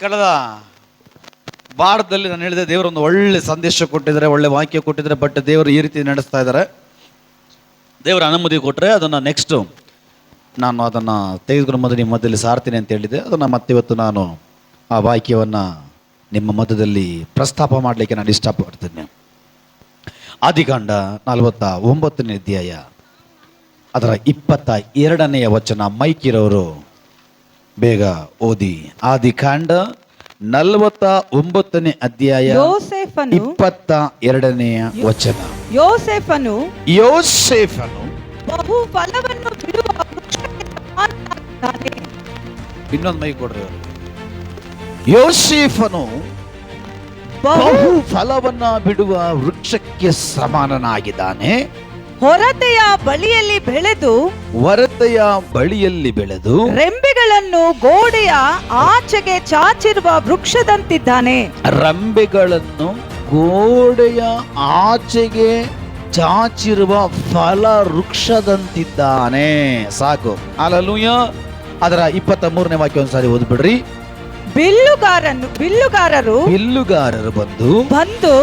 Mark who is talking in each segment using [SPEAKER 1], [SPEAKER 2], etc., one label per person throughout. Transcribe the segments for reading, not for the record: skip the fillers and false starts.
[SPEAKER 1] ಕಳೆದ ವಾರದಲ್ಲಿ ನಾನು ಹೇಳಿದೆ, ದೇವರೊಂದು ಒಳ್ಳೆ ಸಂದೇಶ ಕೊಟ್ಟಿದ್ದಾರೆ, ಒಳ್ಳೆ ವಾಕ್ಯ ಕೊಟ್ಟಿದ್ದಾರೆ. ಬಟ್ ದೇವರು ಈ ರೀತಿ ನಡೆಸ್ತಾ ಇದ್ದಾರೆ. ದೇವರ ಅನುಮತಿ ಕೊಟ್ಟರೆ ಅದನ್ನು ನೆಕ್ಸ್ಟು ನಾನು ಅದನ್ನು ತೆಗೆದುಕೊಂಡು ಮೊದಲು ನಿಮ್ಮ ಮಧ್ಯದಲ್ಲಿ ಸಾರ್ತೀನಿ ಅಂತ ಹೇಳಿದೆ. ಅದನ್ನು ಮತ್ತೆ ಇವತ್ತು ನಾನು ಆ ವಾಕ್ಯವನ್ನು ನಿಮ್ಮ ಮಧ್ಯದಲ್ಲಿ ಪ್ರಸ್ತಾಪ ಮಾಡಲಿಕ್ಕೆ ನಾನು ಇಷ್ಟಪಡ್ತೇನೆ. ಆದಿಕಾಂಡ 49ನೇ ಅಧ್ಯಾಯ ಅದರ 22ನೇ ವಚನ. ಮೈಕಿರವರು ಬೇಗ ಓದಿ. ಆದಿಕಾಂಡ 49ನೇ ಅಧ್ಯಾಯ 22ನೇ ವಚನ.
[SPEAKER 2] ಯೋಸೇಫನು
[SPEAKER 1] ಬಹು ಫಲವನ್ನು ಬಿಡುವ ವೃಕ್ಷಕ್ಕೆ ಸಮಾನನಾಗಿದ್ದಾನೆ. ಇನ್ನೊಂದು ಮೈ ಕೊಡ್ರಿ ಅವರು. ಯೋಸೇಫನು ಬಹು ಫಲವನ್ನ ಬಿಡುವ ವೃಕ್ಷಕ್ಕೆ ಸಮಾನನಾಗಿದ್ದಾನೆ.
[SPEAKER 2] ಹೊರತೆಯ ಬಳಿಯಲ್ಲಿ ಬೆಳೆದು ರೆಂಬೆಗಳನ್ನು ಗೋಡೆಯ ಆಚೆಗೆ ಚಾಚಿರುವ ವೃಕ್ಷದಂತಿದ್ದಾನೆ.
[SPEAKER 1] ರೆಂಬೆಗಳನ್ನು ಗೋಡೆಯ ಆಚೆಗೆ ಚಾಚಿರುವ ಫಲ ವೃಕ್ಷದಂತಿದ್ದಾನೆ. ಸಾಕು. ಹಲ್ಲೆಲೂಯಾ. ಅದರ 23ನೇ ವಾಕ್ಯ ಒಂದ್ಸಾರಿ ಓದ್ಬಿಡ್ರಿ. ಬಿಲ್ಲುಗಾರರು ಬಂದು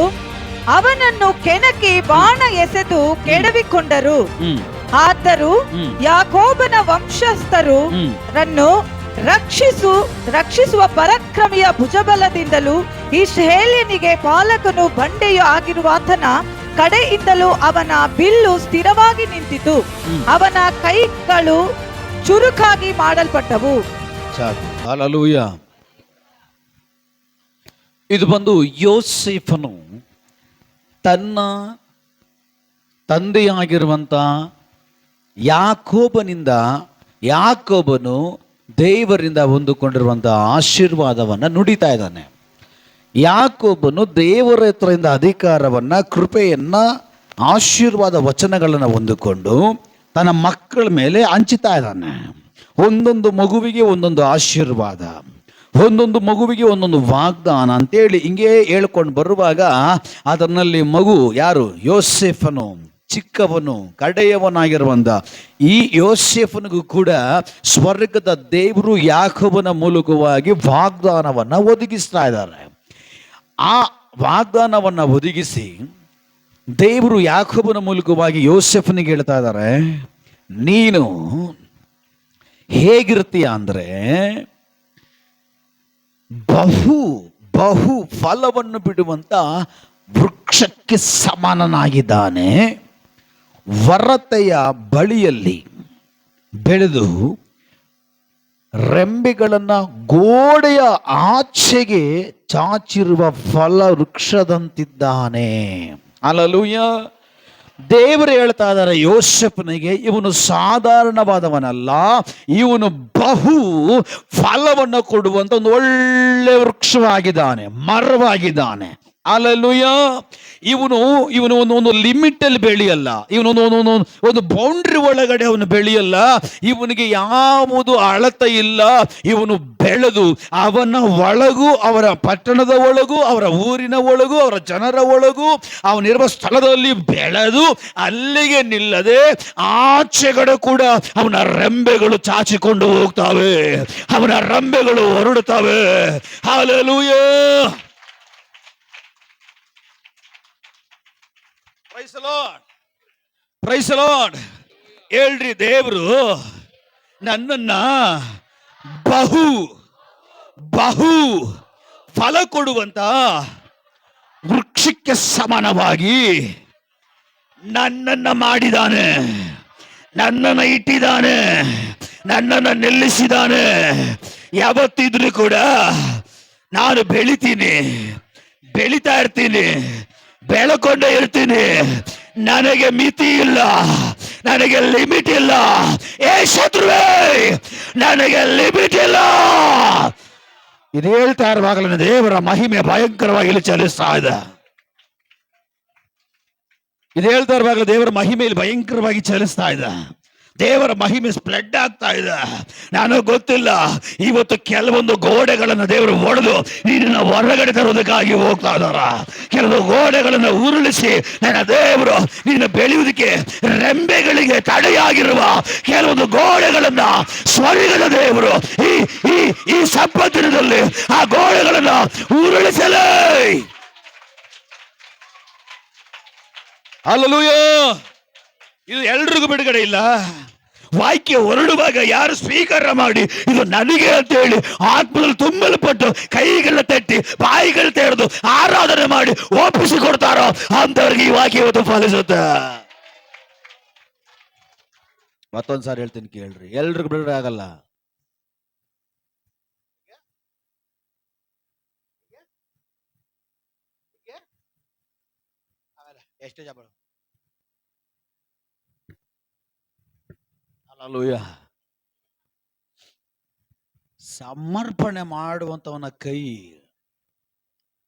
[SPEAKER 1] ಅವನನ್ನು ಕೆಣಕಿ ಬಾಣ ಎಸೆದು ಕೆಡವಿಕೊಂಡರು. ಆದರೂ ಯಾಕೋಬನ ವಂಶಸ್ಥರನ್ನು ರಕ್ಷಿಸುವ ಪರಾಕ್ರಮಿಯ ಭುಜಬಲದಿಂದಲೂ ಇಸ್ರಾಯೇಲಿನಿಗೆ ಪಾಲಕನು ಬಂಡೆಯೂ ಆಗಿರುವ ಆತನ ಕಡೆಯಿಂದಲೂ ಅವನ ಬಿಲ್ಲು ಸ್ಥಿರವಾಗಿ ನಿಂತಿತು. ಅವನ ಕೈಗಳು ಚುರುಕಾಗಿ ಮಾಡಲ್ಪಟ್ಟವು. ಹಲ್ಲೆಲೂಯಾ. ಇದು ಬಂದು ಯೋಸೇಫನು ತನ್ನ ತಂದೆಯಾಗಿರುವಂಥ ಯಾಕೋಬನು ದೇವರಿಂದ ಹೊಂದಿಕೊಂಡಿರುವಂಥ ಆಶೀರ್ವಾದವನ್ನು ನುಡಿತಾ ಇದ್ದಾನೆ. ಯಾಕೋಬನು ದೇವರ ಹತ್ರದಿಂದ ಅಧಿಕಾರವನ್ನು, ಕೃಪೆಯನ್ನು, ಆಶೀರ್ವಾದ ವಚನಗಳನ್ನು ಹೊಂದಿಕೊಂಡು ತನ್ನ ಮಕ್ಕಳ ಮೇಲೆ ಹಂಚುತ್ತಾ ಇದ್ದಾನೆ. ಒಂದೊಂದು ಮಗುವಿಗೆ ಒಂದೊಂದು ಆಶೀರ್ವಾದ, ಒಂದೊಂದು ಮಗುವಿಗೆ ಒಂದೊಂದು ವಾಗ್ದಾನ ಅಂತೇಳಿ ಹಿಂಗೆ ಹೇಳ್ಕೊಂಡು ಬರುವಾಗ ಅದರಲ್ಲಿ ಮಗು ಯಾರು? ಯೋಸೇಫನು, ಚಿಕ್ಕವನು, ಕಡೆಯವನಾಗಿರುವಂಥ ಈ ಯೋಸೇಫನಿಗೂ ಕೂಡ ಸ್ವರ್ಗದ ದೇವರು ಯಾಕೋಬನ ಮೂಲಕವಾಗಿ ವಾಗ್ದಾನವನ್ನು ಒದಗಿಸ್ತಾ ಇದ್ದಾರೆ. ಆ ವಾಗ್ದಾನವನ್ನು ಒದಗಿಸಿ ದೇವರು ಯಾಕೋಬನ ಮೂಲಕವಾಗಿ ಯೋಸೇಫನಿಗೆ ಹೇಳ್ತಾ ಇದ್ದಾರೆ, ನೀನು ಹೇಗಿರ್ತೀಯ ಅಂದರೆ ಬಹು ಫಲವನ್ನು ಬಿಡುವಂತ ವೃಕ್ಷಕ್ಕೆ ಸಮಾನನಾಗಿದ್ದಾನೆ. ವರತೆಯ ಬಳಿಯಲ್ಲಿ ಬೆಳೆದು ರೆಂಬೆಗಳನ್ನು ಗೋಡೆಯ ಆಚೆಗೆ ಚಾಚಿರುವ ಫಲ ವೃಕ್ಷದಂತಿದ್ದಾನೆ. ಹಲ್ಲೆಲೂಯಾ. ದೇವರು ಹೇಳ್ತಾ ಇದ್ದಾರೆ ಯೋಸೇಫನಿಗೆ, ಇವನು ಸಾಧಾರಣವಾದವನಲ್ಲ, ಇವನು ಬಹು ಫಲವನ್ನು ಕೊಡುವಂತ ಒಂದು ಒಳ್ಳೆ ವೃಕ್ಷವಾಗಿದ್ದಾನೆ, ಮರವಾಗಿದ್ದಾನೆ. ಹಲ್ಲೆಲೂಯಾ. ಇವನು ಒಂದು ಲಿಮಿಟ್ ಅಲ್ಲಿ ಬೆಳೆಯಲ್ಲ, ಒಂದು ಬೌಂಡ್ರಿ ಒಳಗಡೆ ಅವನು ಬೆಳೆಯಲ್ಲ. ಇವನಿಗೆ ಯಾವುದು ಅಳತೆ ಇಲ್ಲ. ಇವನು ಬೆಳೆದು ಅವನ ಒಳಗೂ, ಅವರ ಪಟ್ಟಣದ ಒಳಗೂ, ಅವರ ಊರಿನ ಒಳಗೂ, ಅವರ ಜನರ ಒಳಗೂ, ಅವನಿರುವ ಸ್ಥಳದಲ್ಲಿ ಬೆಳೆದು ಅಲ್ಲಿಗೆ ನಿಲ್ಲದೆ ಆಚೆಗಡೆ ಕೂಡ ಅವನ ರೆಂಬೆಗಳು ಚಾಚಿಕೊಂಡು ಹೋಗ್ತಾವೆ, ಅವನ ರೆಂಬೆಗಳು ಹೊರಡುತ್ತವೆ. ಹಲ್ಲೆಲೂಯಾ. Praise the lord. ಹೇಳ್ರಿ, ದೇವರು ನನ್ನನ್ನ ಬಹು ಫಲ ಕೊಡುವಂತ ವೃಕ್ಷಕ್ಕೆ ಸಮಾನವಾಗಿ ನನ್ನನ್ನು ಮಾಡಿದಾನೆ, ನನ್ನನ್ನು ಇಟ್ಟಿದ್ದಾನೆ, ನನ್ನನ್ನು ನಿಲ್ಲಿಸಿದ್ದಾನೆ. ಯಾವತ್ತಿದ್ರೂ ಕೂಡ ನಾನು ಬೆಳೀತಾ ಇರ್ತೀನಿ, ಬೆಳಕೊಂಡೇ ಇರ್ತೀನಿ. ನನಗೆ ಮಿತಿ ಇಲ್ಲ, ನನಗೆ ಲಿಮಿಟ್ ಇಲ್ಲ. ಏ ಶತ್ರುವೇ, ನನಗೆ ಲಿಮಿಟ್ ಇಲ್ಲ. ಇದು ಹೇಳ್ತಾ ಇರುವಾಗಲೇ ದೇವರ ಮಹಿಮೆ ಭಯಂಕರವಾಗಿ ಇಲ್ಲಿ ಚಲಿಸ್ತಾ ಇದೆ. ದೇವರ ಮಹಿಮೆಯಲ್ಲಿ ಭಯಂಕರವಾಗಿ ಚಲಿಸ್ತಾ ಇದೆ. ದೇವರ ಮಹಿಮೆ ಸ್ಪ್ರೆಡ್ ಆಗ್ತಾ ಇದೆ. ನನಗೆ ಗೊತ್ತಿಲ್ಲ, ಇವತ್ತು ಕೆಲವೊಂದು ಗೋಡೆಗಳನ್ನು ದೇವರು ಒಡೆದು ನಿನ್ನ ಹೊರಗಡೆ ತರುವುದಕ್ಕಾಗಿ ಹೋಗ್ತಾ ಇದ್ದಾರ. ಕೆಲವು ಗೋಡೆಗಳನ್ನು ಉರುಳಿಸಿ ನನ್ನ ದೇವರು ನಿನ್ನ ಬೆಳೆಯುವುದಕ್ಕೆ ರೆಂಬೆಗಳಿಗೆ ತಡೆಯಾಗಿರುವ ಕೆಲವೊಂದು ಗೋಡೆಗಳನ್ನ ಸ್ವರ್ಗದ ದೇವರು ಈ ಈ ಈ ಸಂಪತ್ತಿನದಲ್ಲಿ ಆ ಗೋಡೆಗಳನ್ನ ಉರುಳಿಸಲೇ. ಹಲ್ಲೆಲೂಯಾ. ಇದು ಎಲ್ರಿಗೂ ಬಿಡುಗಡೆ ಇಲ್ಲ. ವಾಕ್ಯ ಹೊರಡುವಾಗ ಯಾರು ಸ್ವೀಕಾರ ಮಾಡಿ ಇದು ನನಗೆ ಅಂತ ಹೇಳಿ ಆತ್ಮದಲ್ಲಿ ತುಂಬಲ್ಪಟ್ಟು ಕೈಗಳ ತಟ್ಟಿ ಬಾಯಿಗಳು ತೆರೆದು ಆರಾಧನೆ ಮಾಡಿ ಒಪ್ಪಿಸಿ ಕೊಡ್ತಾರೋ ಅಂತವ್ರಿಗೆ ಈ ವಾಕ್ಯ ಇವತ್ತು ಫಲಿಸುತ್ತೆ. ಮತ್ತೊಂದ್ಸಾರಿ ಹೇಳ್ತೀನಿ ಕೇಳ್ರಿ, ಎಲ್ರಿಗೂ ಬಿಡುಗಡೆ ಆಗಲ್ಲ. ಎಷ್ಟೇ ಜಬ ಹಲ್ಲೆಲೂಯಾ. ಸಮರ್ಪಣೆ ಮಾಡುವಂತವನ ಕೈ,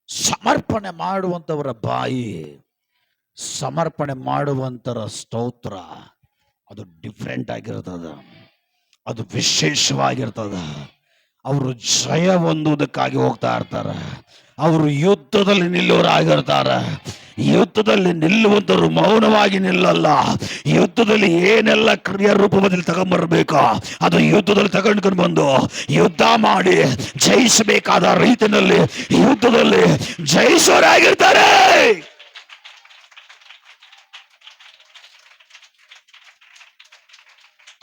[SPEAKER 1] ಸಮರ್ಪಣೆ ಮಾಡುವಂತವರ ಬಾಯಿ, ಸಮರ್ಪಣೆ ಮಾಡುವಂತರ ಸ್ತೋತ್ರ ಅದು ಡಿಫ್ರೆಂಟ್ ಆಗಿರ್ತದ, ಅದು ವಿಶೇಷವಾಗಿರ್ತದ. ಅವರು ಜಯ ಹೊಂದುವುದಕ್ಕಾಗಿ ಹೋಗ್ತಾ ಇರ್ತಾರೆ. ಅವರು ಯುದ್ಧದಲ್ಲಿ ನಿಲ್ಲುವರಾಗಿರ್ತಾರೆ. ಯುದ್ಧದಲ್ಲಿ ನಿಲ್ಲುವಂತರು ಮೌನವಾಗಿ ನಿಲ್ಲಲ್ಲ. ಯುದ್ಧದಲ್ಲಿ ಏನೆಲ್ಲ ಕ್ರಿಯಾ ರೂಪದಲ್ಲಿ ತಗೊಂಡ್ಬರ್ಬೇಕೋ ಅದು ಯುದ್ಧದಲ್ಲಿ ತಗೊಂಡ್ಕೊಂಡು ಬಂದು ಯುದ್ಧ ಮಾಡಿ ಜಯಿಸಬೇಕಾದ ರೀತಿಯಲ್ಲಿ ಯುದ್ಧದಲ್ಲಿ ಜಯಿಸೋರಾಗಿರ್ತಾರೆ.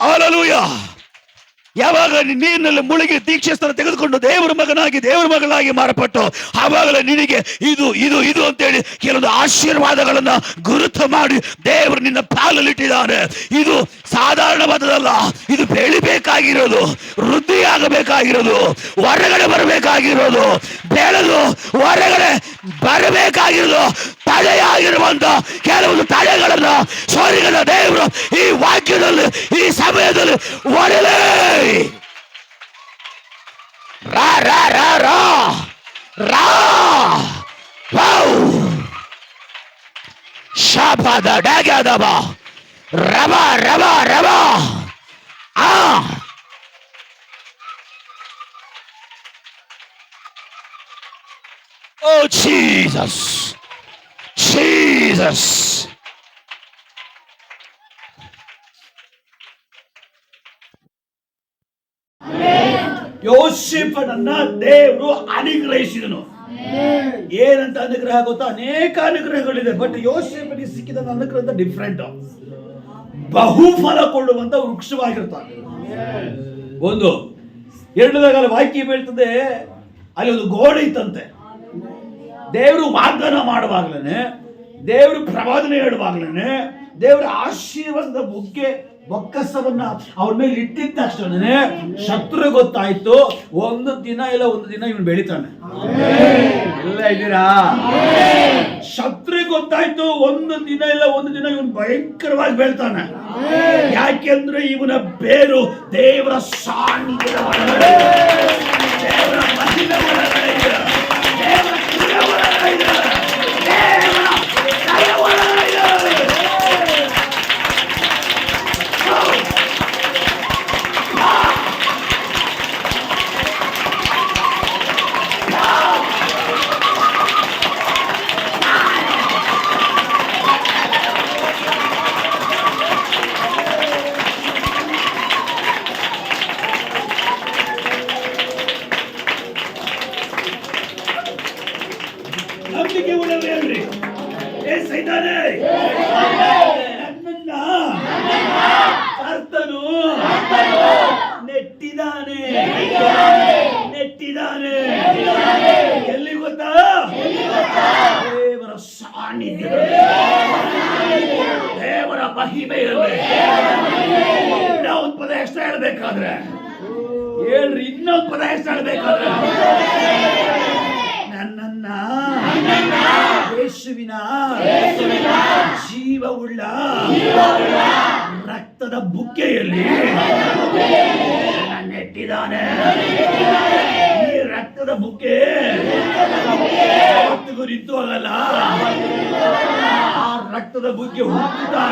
[SPEAKER 1] ಹಲ್ಲೆಲೂಯಾ. ಯಾವಾಗ ನೀರಿನಲ್ಲಿ ಮುಳುಗಿ ದೀಕ್ಷಾಸ್ಥಾನ ತೆಗೆದುಕೊಂಡು ದೇವರ ಮಗನಾಗಿ ದೇವರ ಮಗಳಾಗಿ ಮಾರಪಟ್ಟು ಆವಾಗಲೇ ನಿನಗೆ ಇದು ಇದು ಇದು ಅಂತೇಳಿ ಕೆಲವೊಂದು ಆಶೀರ್ವಾದಗಳನ್ನ ಗುರುತು ಮಾಡಿ ದೇವರು ನಿನ್ನ ಪಾಲಲ್ಲಿಟ್ಟಿದ್ದಾನೆ. ಇದು ಸಾಧಾರಣವಾದದಲ್ಲ, ಇದು ಬೆಳಿಬೇಕಾಗಿರೋದು, ವೃದ್ಧಿಯಾಗಬೇಕಾಗಿರೋದು, ಹೊರಗಡೆ ಬರಬೇಕಾಗಿರೋದು, ಬೆಳೆದು ಹೊರಗಡೆ ಬರಬೇಕಾಗಿರೋದು. ತಡೆಯಾಗಿರುವಂತ ಕೆಲವೊಂದು ತಡೆಗಳನ್ನ ಸ್ವರ್ಗದ ದೇವರು ಈ ವಾಕ್ಯದಲ್ಲಿ ಈ ಸಮಯದಲ್ಲಿ ಒಡೆಯಲೇ. ರಾ ರಾ ರಾ ರಾ ರಾ ಶಾಪದ ಡಾಗ್ಯಾದವ ರವ ರವ ರವ ಆ ಓ ಜೀಸಸ್ ಜೀಸಸ್. ಯೋಸೇಫನನ್ನ ದೇವರು ಅನುಗ್ರಹಿಸಿದನು. ಏನಂತ ಅನುಗ್ರಹ ಗೊತ್ತಾ? ಅನೇಕ ಅನುಗ್ರಹಗಳಿದೆ, ಬಟ್ ಯೋಸೇಫನಿಗೆ ಸಿಕ್ಕಿದ ಅನುಗ್ರಹ ಡಿಫ್ರೆಂಟ್. ಬಹುಫಲ ಕೊಡುವಂತ ವೃಕ್ಷವಾಗಿರ್ತಾನೆ. ಒಂದು ಎರಡನೇದಾಗಲ್ಲ ವಾಕ್ಯ ಬೀಳ್ತದೆ, ಅಲ್ಲಿ ಒಂದು ಗೋಡೆ ಇತ್ತಂತೆ. ದೇವರು ವಾಗ್ದಾನ ಮಾಡುವಾಗ್ಲೇನೆ, ದೇವರು ಪ್ರವಾದನೆ ಹೇಳುವಾಗ್ಲೇನೆ, ದೇವರ ಆಶೀರ್ವಾದದ ಬೊಕ್ಕಸವನ್ನ ಅವ್ರ ಮೇಲೆ ಇಟ್ಟಿದ್ದ ತಕ್ಷಣ ಶತ್ರು ಗೊತ್ತಾಯ್ತು, ಒಂದು ದಿನ ಇಲ್ಲ ಒಂದು ದಿನ ಇವನು ಬೆಳಿತಾನೆ. ಎಲ್ಲ ಇದ್ದೀರಾ? ಶತ್ರು ಗೊತ್ತಾಯ್ತು, ಒಂದು ದಿನ ಇಲ್ಲ ಒಂದು ದಿನ ಇವನು ಭಯಂಕರವಾಗಿ ಬೆಳ್ತಾನೆ. ಯಾಕೆಂದ್ರೆ ಇವನ ಬೇರು ದೇವರ ಸಾನ್ನಿಧ್ಯದ ಒಳಗಡೆ, ದೇವರ ಮಹಿಮೆ ಒಳಗಡೆ ಇದೆ, ದೇವರ ಕೃಪೆ ಒಳಗಡೆ ಇದೆ, ದೇವರ ದಯ ಒಳಗಡೆ ಇದೆ. ನಂಬಿಕೆ ಉಳ್ಳವರೇ, ಸೈತಾನೇ ನನ್ನನ್ನ ಕರ್ತನು ನೆಟ್ಟಿದ್ದಾನೆ, ನೆಟ್ಟಿದ್ದಾನೆ. ಎಲ್ಲಿ ಗೊತ್ತಾ? ದೇವರ ಸಾನ್ನಿಧ್ಯ, ದೇವರ ಮಹಿಮೆಯಲ್ಲಿ. ಇನ್ನೊಂದು ಪದ ಎಕ್ಸ್ಟ್ರಾ ಹೇಳ್ಬೇಕಾದ್ರೆ ಹೇಳ್ರಿ, ಇನ್ನೊಂದು ಪದ ಎಕ್ಸ್ಟ್ರಾ ಹೇಳ್ಬೇಕಾದ್ರೆ ನನ್ನನ್ನ ಯೇಸುವಿನ ಜೀವವುಳ್ಳ ರಕ್ತದ ಬುಕ್ಕೆಯಲ್ಲಿ ನೆಟ್ಟಿದ್ದಾನೆ. ಈ ರಕ್ತದ ಬುಕ್ಕೆ ಹೊತ್ತಿಗೂ ನಿಂತು ಹೋಗಲ್ಲ, ಆ ರಕ್ತದ ಬುಕ್ಕೆ ಹುಟ್ಟುತ್ತಾ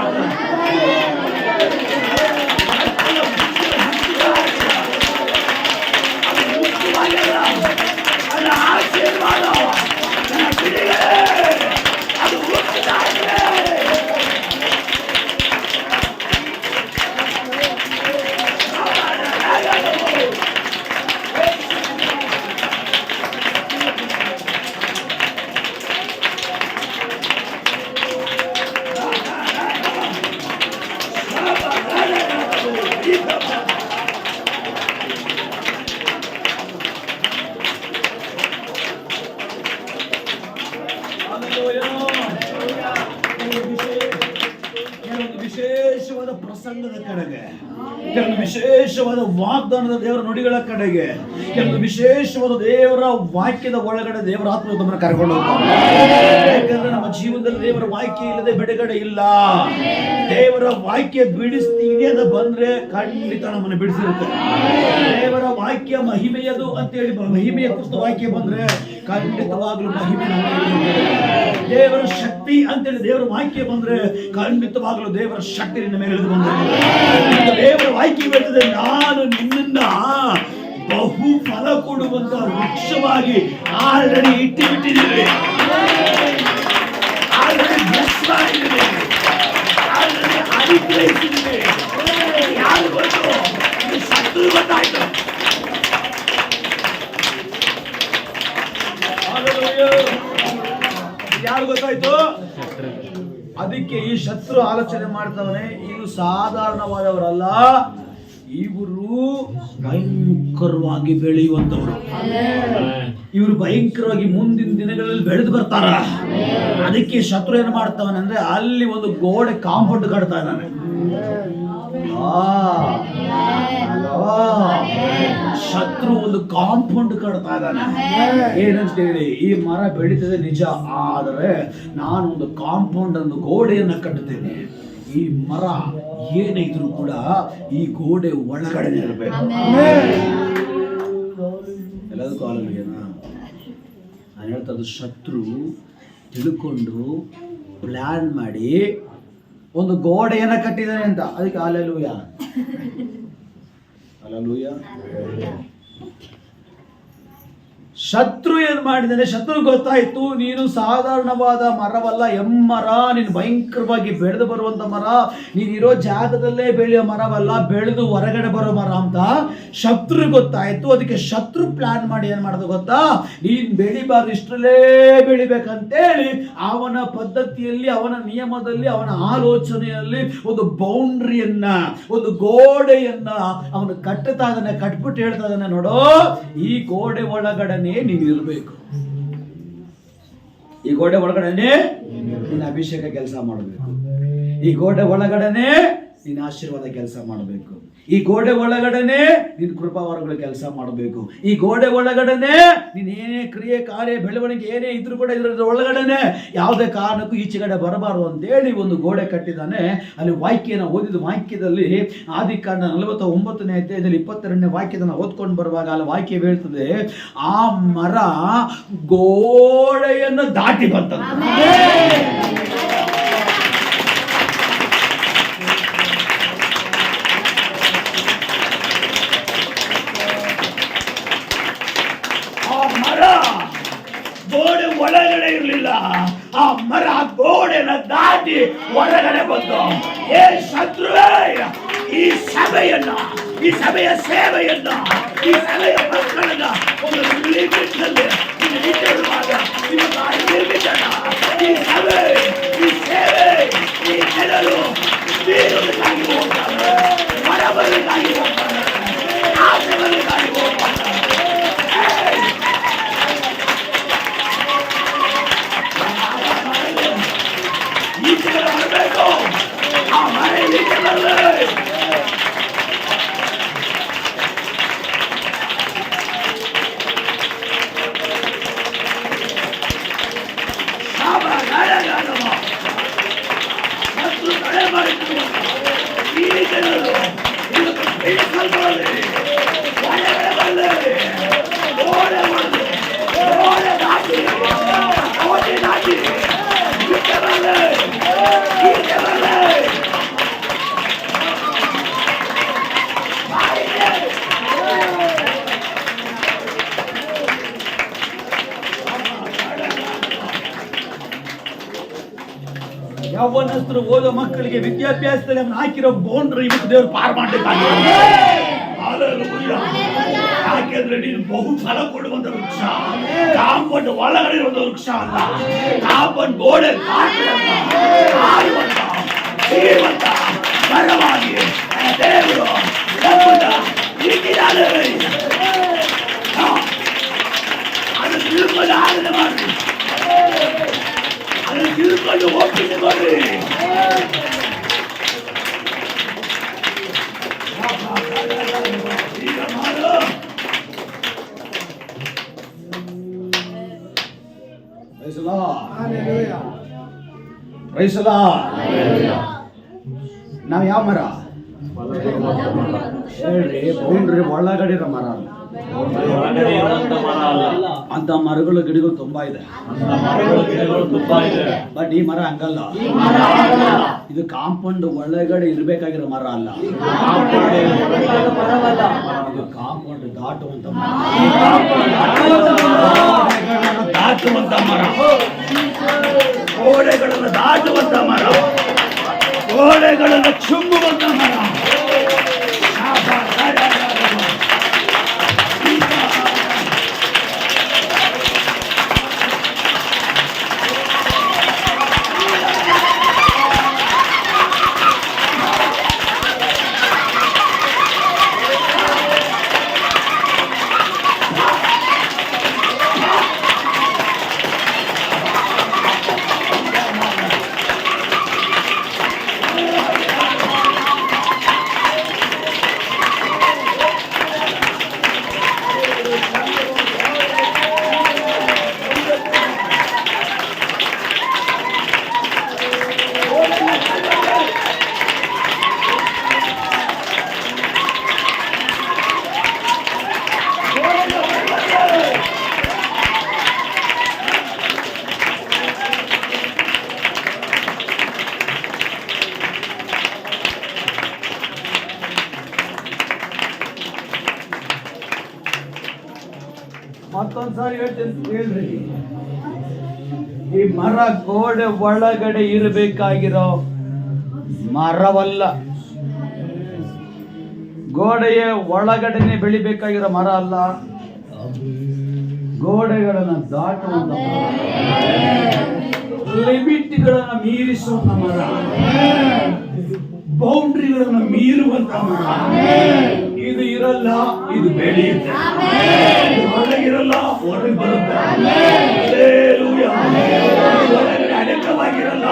[SPEAKER 1] ವಿಶೇಷವಾದ ಪ್ರಸಂಗದ ಕಡೆಗೆ, ಕೆಲವೊಂದು ವಿಶೇಷವಾದ ವಾಗ್ದಾನದ ದೇವರ ನುಡಿಗಳ ಕಡೆಗೆ, ಕೆಲವೊಂದು ವಿಶೇಷವಾದ ದೇವರ ವಾಕ್ಯದ ಒಳಗಡೆ ದೇವರ ಆತ್ಮ ನಮ್ಮನ್ನು ಕರ್ಕೊಂಡು ಹೋಗ್ತಾರೆ. ಯಾಕಂದ್ರೆ ನಮ್ಮ ಜೀವನದಲ್ಲಿ ದೇವರ ವಾಕ್ಯ ಇಲ್ಲದೆ ಬಿಡುಗಡೆ ಇಲ್ಲ. ದೇವರ ವಾಕ್ಯ ಬಿಡಿಸ್ತೀನಿ ಅಂತ ಬಂದ್ರೆ ಖಂಡಿತ ನಮ್ಮನ್ನು ಬಿಡಿಸಿರುತ್ತೆ. ದೇವರ ವಾಕ್ಯ ಮಹಿಮೆಯದು ಅಂತೇಳಿ ಮಹಿಮೆಯ ಕುರಿತ ವಾಕ್ಯ ಬಂದ್ರೆ ಖಂಡಿತವಾಗ್ಲೂ ಮಹಿಮೆ ದೇವರ ಶಕ್ತಿ ಅಂತೇಳಿ ದೇವರ ವಾಕ್ಯ ಬಂದ್ರೆ ಖಂಡಿತವಾಗ್ಲೂ ದೇವರ ಶಕ್ತಿ ನಿನ್ನ ಮೇಲೆ ಇಳಿದು ಬಂದ್ರೆ ದೇವರ ವಾಕ್ಯ ಹೇಳ್ತದೆ, ನಾನು ನಿನ್ನನ್ನ ಬಹು ಫಲ ಕೊಡುವಂತ ವೃಕ್ಷವಾಗಿ ಆಲ್ರೆಡಿ ಇಟ್ಟಿಬಿಟ್ಟಿದ್ದೀವಿ, ಆಲ್ರೆಡಿ ಬ್ಲೆಸ್ ಮಾಡಿದ್ದೀವಿ, ಆಲ್ರೆಡಿ ಅನುಗ್ರಹಿಸಿದ್ದೀವಿ. ಯಾರು ಗೊತ್ತು? ಶತ್ರು ಗೊತ್ತಾಯ್ತು. ಯಾರು ಗೊತ್ತಾಯ್ತು? ಅದಕ್ಕೆ ಈ ಶತ್ರು ಆಲೋಚನೆ ಮಾಡ್ತವನೆ, ಇದು ಸಾಧಾರಣವಾದವರಲ್ಲ, ಇವರು ಭಯಂಕರವಾಗಿ ಬೆಳೆಯುವಂತವರು, ಇವರು ಭಯಂಕರವಾಗಿ ಮುಂದಿನ ದಿನಗಳಲ್ಲಿ ಬೆಳೆದು ಬರ್ತಾರ. ಅದಕ್ಕೆ ಶತ್ರು ಏನ್ ಮಾಡ್ತಾವನೆ ಅಂದ್ರೆ ಅಲ್ಲಿ ಒಂದು ಗೋಡೆ ಕಾಂಪೌಂಡ್ ಕಟ್ತಾ ಇದ್ದಾನೆ. ಶತ್ರು ಒಂದು ಕಾಂಪೌಂಡ್ ಕಟ್ತಾ ಇದ್ದಾನೆ. ಏನಂತ ಹೇಳಿ, ಈ ಮರ ಬೆಳೀತದೆ ನಿಜ, ಆದರೆ ನಾನು ಒಂದು ಕಾಂಪೌಂಡ್ ಒಂದು ಗೋಡೆಯನ್ನ ಕಟ್ಟುತ್ತೇನೆ. ಈ ಮರ ಏನೇ ಇದ್ರೂ ಕೂಡ ಈ ಗೋಡೆ ಒಳಗಡೆ ಇರಬೇಕು. ಎಲ್ಲದಕ್ಕೂ ಆಲೋಚನೆನಾ ನಾನು ಹೇಳ್ತದ್ದು, ಶತ್ರು ತಿಳ್ಕೊಂಡು ಪ್ಲಾನ್ ಮಾಡಿ ಒಂದು ಗೋಡೆಯನ್ನ ಕಟ್ಟಿದ್ದಾನೆ ಅಂತ. ಅದಕ್ಕೆ ಹಲ್ಲೆಲೂಯ, ಹಲ್ಲೆಲೂಯ. ಶತ್ರು ಏನ್ ಮಾಡಿದ್ದಾನೆ? ಶತ್ರು ಗೊತ್ತಾಯ್ತು, ನೀನು ಸಾಧಾರಣವಾದ ಮರವಲ್ಲ, ಎಮ್ಮರ, ನೀನು ಭಯಂಕರವಾಗಿ ಬೆಳೆದು ಬರುವಂತ ಮರ, ನೀನಿರೋ ಜಾಗದಲ್ಲೇ ಬೆಳೆಯೋ ಮರವಲ್ಲ, ಬೆಳೆದು ಹೊರಗಡೆ ಬರೋ ಮರ ಅಂತ ಶತ್ರು ಗೊತ್ತಾಯ್ತು. ಅದಕ್ಕೆ ಶತ್ರು ಪ್ಲಾನ್ ಮಾಡಿ ಏನ್ ಮಾಡೋದು ಗೊತ್ತಾ, ನೀನ್ ಬೆಳಿಬಾರ್ದು, ಇಷ್ಟರಲ್ಲೇ ಬೆಳಿಬೇಕಂತೇಳಿ ಅವನ ಪದ್ಧತಿಯಲ್ಲಿ, ಅವನ ನಿಯಮದಲ್ಲಿ, ಅವನ ಆಲೋಚನೆಯಲ್ಲಿ ಒಂದು ಬೌಂಡ್ರಿಯನ್ನ, ಒಂದು ಗೋಡೆಯನ್ನ ಅವನು ಕಟ್ಟುತ್ತಾ ಇದ್ದಾನೆ. ಕಟ್ಬಿಟ್ಟು ಹೇಳ್ತಾ ಇದ್ದಾನೆ, ನೋಡೋ, ಈ ಗೋಡೆ ಒಳಗಡೆ ನೀನು ಇರಬೇಕು, ಈ ಗೋಡೆ ಒಳಗಡೆನೆ ನೀನು ಅಭಿಷೇಕ ಕೆಲಸ ಮಾಡಬೇಕು, ಈ ಗೋಡೆ ಒಳಗಡೆನೆ ನೀನು ಆಶೀರ್ವಾದ ಕೆಲಸ ಮಾಡಬೇಕು, ಈ ಗೋಡೆ ಒಳಗಡೆನೆ ನೀನು ಕೃಪಾವರಗಳ ಕೆಲಸ ಮಾಡಬೇಕು, ಈ ಗೋಡೆ ಒಳಗಡೆನೆ ನೀನು ಏನೇ ಕ್ರಿಯೆ ಕಾರ್ಯ ಬೆಳವಣಿಗೆ ಏನೇ ಇದ್ರೂ ಕೂಡ ಇದರ ಒಳಗಡೆನೆ ಯಾವುದೇ ಕಾರಣಕ್ಕೂ ಈಚೆಗಡೆ ಬರಬಾರದು ಅಂತೇಳಿ ಒಂದು ಗೋಡೆ ಕಟ್ಟಿದ್ದಾನೆ. ಅಲ್ಲಿ ವಾಕ್ಯನ ಓದಿದ ವಾಕ್ಯದಲ್ಲಿ ಆದಿಕಾಂಡ 49ನೇ ಅಧ್ಯಾಯದಲ್ಲಿ 22ನೇ ವಾಕ್ಯದನ್ನ ಓದ್ಕೊಂಡು ಬರುವಾಗ ಅಲ್ಲಿ ವಾಕ್ಯ ಹೇಳ್ತದೆ, ಆ ಮರ ಗೋಡೆಯನ್ನು ದಾಟಿ ಬಂತಂತೆ. ಗೋಡೆ ಒಳಗಡೆ ಇರಲಿಲ್ಲ, ಆ ಮರ ಗೋಡೆನ ದಾಟಿ ಹೊರಗಡೆ ಬಂತು. ಏ ಶತ್ರುವೇ, ಈ ಸಭೆಯನ್ನ, ಈ ಸಭೆಯ ಸೇವೆಯನ್ನ, ಈ ಸಭೆಯ ಮಕ್ಕಳನ್ನ ಒಂದು ಲಿಮಿಟ್ ನಲ್ಲಿ ಇಟ್ಟಿರುವಾಗ ಈ ಸಭೆ, ಈ ಸೇವೆ, ಈ ಜನರು ಬೀರುವುದಕ್ಕಾಗಿ ಹೋಗ್ತಾರೆ, ಹೊರಬರಲಿಕ್ಕಾಗಿ ಹೋಗ್ತಾರೆ, ಆಸೆಗಳಿಗಾಗಿ ಹೋಗ್ತಾರೆ. ಬರಬೇಕು, ಆ ಮನೆಯಲ್ಲಿ ಬರಲಿ. ತಡೆ ಮಾಡಿದ್ರು ಈ ಜನರು ಬರಲಿ, ಹೊರಗಡೆ ಬರಲಿ, ಗೋಡೆ ಬರಲಿ, ಗೋಡೆ ದಾಟಿ, ಅವಧಿ ದಾಟಿ ಬರಲಿ, ಈಚೆ ಬರಲಿ. ಯೌವನಸ್ಥರು ಓದೋ ಮಕ್ಕಳಿಗೆ ವಿದ್ಯಾಭ್ಯಾಸದಲ್ಲಿ ಅವನು ಹಾಕಿರೋ ಬೌಂಡ್ರಿ ಇವತ್ತು ದೇವರು ಪಾರ್ ಮಾಡಬೇಕಾಗಿದೆ. ಯಾಕೆಂದ್ರೆ ನೀನು ಬಹು ಫಲ ಕೊಡುವಂತ ವೃಕ್ಷ, ಕಾಂಪೌಂಡ್ ಒಳಗಡೆ ಇರುವಂತ ವೃಕ್ಷ ಅಲ್ಲ, ಕಾಂಪೌಂಡ್ ಗೋಡೆ ಆಡುವಂತ ಜೀವಂತ ಮರವಾಗಿ ದೇವರು ಇಟ್ಟಿದ್ದಾರೆ. ಅದನ್ನು ತಿಳ್ಕೊಂಡು ಆರಾಧನೆ ಮಾಡಿ, ಅದನ್ನು ತಿಳ್ಕೊಂಡು ಒಪ್ಪಿಸಿ ಬರ್ರಿ. ಪ್ರೈಸಲ ನಾವು ಯಾವ ಮರ ಹೇಳ್ರಿ? ಬೌಂಡ್ರಿ ಒಳಗಡೆ ಇರೋ ಮರ ಅಲ್ಲ. ಅಂತ ಮರಗಳು ಗಿಡಗಳು ತುಂಬಾ ಇದೆ. ಬಟ್ ಈ ಮರ ಹಂಗಲ್ಲ. ಇದು ಕಾಂಪೌಂಡ್ ಒಳಗಡೆ ಇರ್ಬೇಕಾಗಿರೋ ಮರ ಅಲ್ಲ. ಇದು ಕಾಂಪೌಂಡ್ ದಾಟುವಂತ ಮರ. ದಾಟುವಂತ ಮರ, ಗೋಡೆಗಳನ್ನು ದಾಟುವಂತ ಮರ, ಗೋಡೆಗಳನ್ನು ಚುಮ್ಮುವಂತ ಮರ. ಮತ್ತೊಂದ್ಸಾರಿ ಹೇಳ್ರಿ, ಈ ಮರ ಗೋಡೆ ಒಳಗಡೆ ಇರಬೇಕಾಗಿರೋ ಮರವಲ್ಲ. ಗೋಡೆಯ ಒಳಗಡೆನೆ ಬೆಳಿಬೇಕಾಗಿರೋ ಮರ ಅಲ್ಲ. ಗೋಡೆಗಳನ್ನ ದಾಟುವಂತ ಲಿಮಿಟ್ಗಳನ್ನ ಮೀರಿಸುವಂತ ಮರ, ಬೌಂಡ್ರಿಗಳನ್ನ ಮೀರುವಂತ ಮರ. ಇದು ಇರಲ್ಲ, ಇದು ಬೆಳೆಯುತ್ತೆ. ಒಳಗಿರಲ್ಲ, ಹೊರಗೆ ಬರುತ್ತೆ. ಒಳಗಡೆ ಅಡಕವಾಗಿರಲ್ಲ,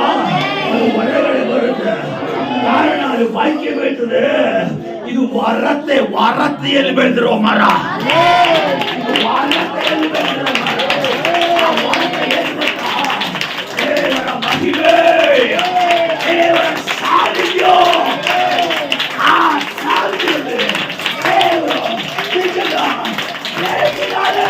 [SPEAKER 1] ಅದು ಹೊರಗಡೆ ಬರುತ್ತೆ. ಕಾರಣ ಅದು ಬಾಯ್ಕೆ ಬೀಳ್ತದೆ. ಇದು ವಾರತೆಯಲ್ಲಿ ಬೆಳೆದಿರೋ ಮರ. ಇದು ವಾರತೆಯಲ್ಲಿ ಬೆಳೆದಿರೋ ಮರ. ಆ ವಾರತೆ ಏನು ಗೊತ್ತಾ? ದೇವರ ಮಹಿಮೆ, ದೇವರ ಸಾನ್ನಿಧ್ಯ. ಆ ಸಾನ್ನಿಧ್ಯದಲ್ಲಿ ದೇವರು ನಿಜದ ನೆಲೆಸಿದ್ದಾನೆ.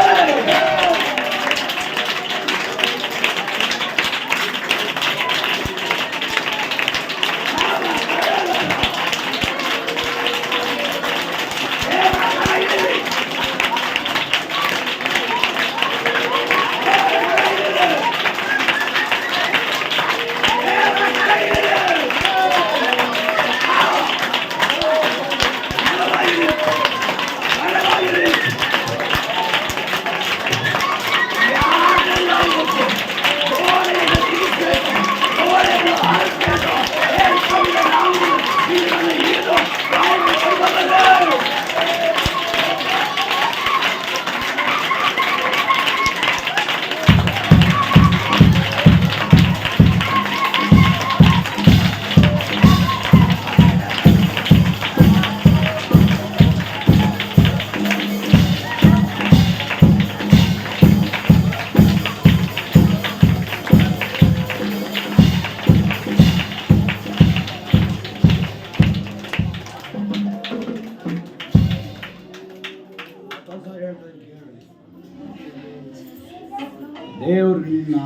[SPEAKER 1] ದೇವರು ನಿನ್ನ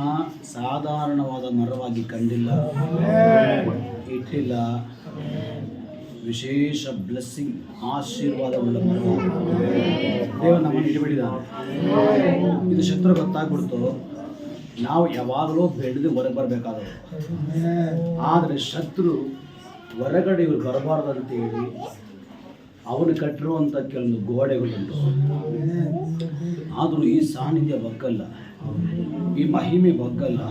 [SPEAKER 1] ಸಾಧಾರಣವಾದ ಮರವಾಗಿ ಕಂಡಿಲ್ಲ, ಇಟ್ಟಿಲ್ಲ. ವಿಶೇಷ ಬ್ಲೆಸ್ಸಿಂಗ್, ಆಶೀರ್ವಾದವುಳ್ಳ ಮರವಾಗಿ ದೇವರು ನಮ್ಮನ್ನು ಇಡಬಿಡಿದಾನೆ. ಇದು ಶತ್ರು ಗೊತ್ತಾಗ್ಬಿಡ್ತು, ನಾವು ಯಾವಾಗಲೂ ಬೆಳೆದು ಹೊರಗೆ ಬರಬೇಕಾದವರು. ಆದರೆ ಶತ್ರು ಹೊರಗಡೆ ಇವರು ಬರಬಾರ್ದಂತೇಳಿ ಅವನು ಕಟ್ಟಿರುವಂಥ ಕೆಲವೊಂದು ಗೋಡೆಗಳುಂಟು. ಆದರೂ ಈ ಸಾನ್ನಿಧ್ಯ ಬಗ್ಗಲ್ಲ, ಈ ಮಹಿಮೆ ಬಗ್ಗಲ್ಲ,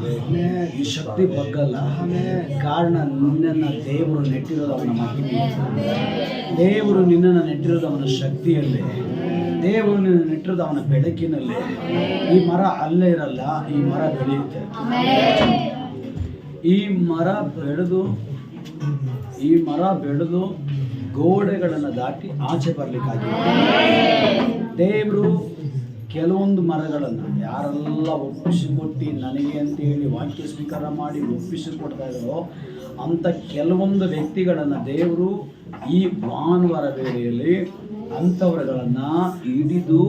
[SPEAKER 1] ಈ ಶಕ್ತಿ ಬಗ್ಗಲ್ಲ. ಕಾರಣ ನಿನ್ನನ್ನು ದೇವರು ನೆಟ್ಟಿರೋದು ಅವನ ಮಹಿಮೆ. ದೇವರು ನಿನ್ನನ್ನು ನೆಟ್ಟಿರೋದು ಅವನ ಶಕ್ತಿಯಲ್ಲೇ. ದೇವರು ನಿನ್ನ ನೆಟ್ಟಿರೋದು ಅವನ ಬೆಳಕಿನಲ್ಲೇ. ಈ ಮರ ಅಲ್ಲೇ ಇರಲ್ಲ, ಈ ಮರ ಬೆಳೆಯುತ್ತೆ. ಈ ಮರ ಬೆಳೆದು ಗೋಡೆಗಳನ್ನು ದಾಟಿ ಆಚೆ ಬರಲಿಕ್ಕಾಗಿ ದೇವರು
[SPEAKER 3] ಕೆಲವೊಂದು ಮರಗಳನ್ನು ಯಾರೆಲ್ಲ ಒಪ್ಪಿಸಿಕೊಟ್ಟು ನನಗೆ ಅಂತೇಳಿ ವಾಕ್ಯ ಸ್ವೀಕಾರ ಮಾಡಿ ಒಪ್ಪಿಸಿಕೊಡ್ತಾ ಇದ್ದಾರೋ ಅಂಥ ಕೆಲವೊಂದು ವ್ಯಕ್ತಿಗಳನ್ನು ದೇವರು ಈ ಭಾನುವಾರ ವೇಳೆಯಲ್ಲಿ ಅಂಥವರುಗಳನ್ನು ಹಿಡಿದು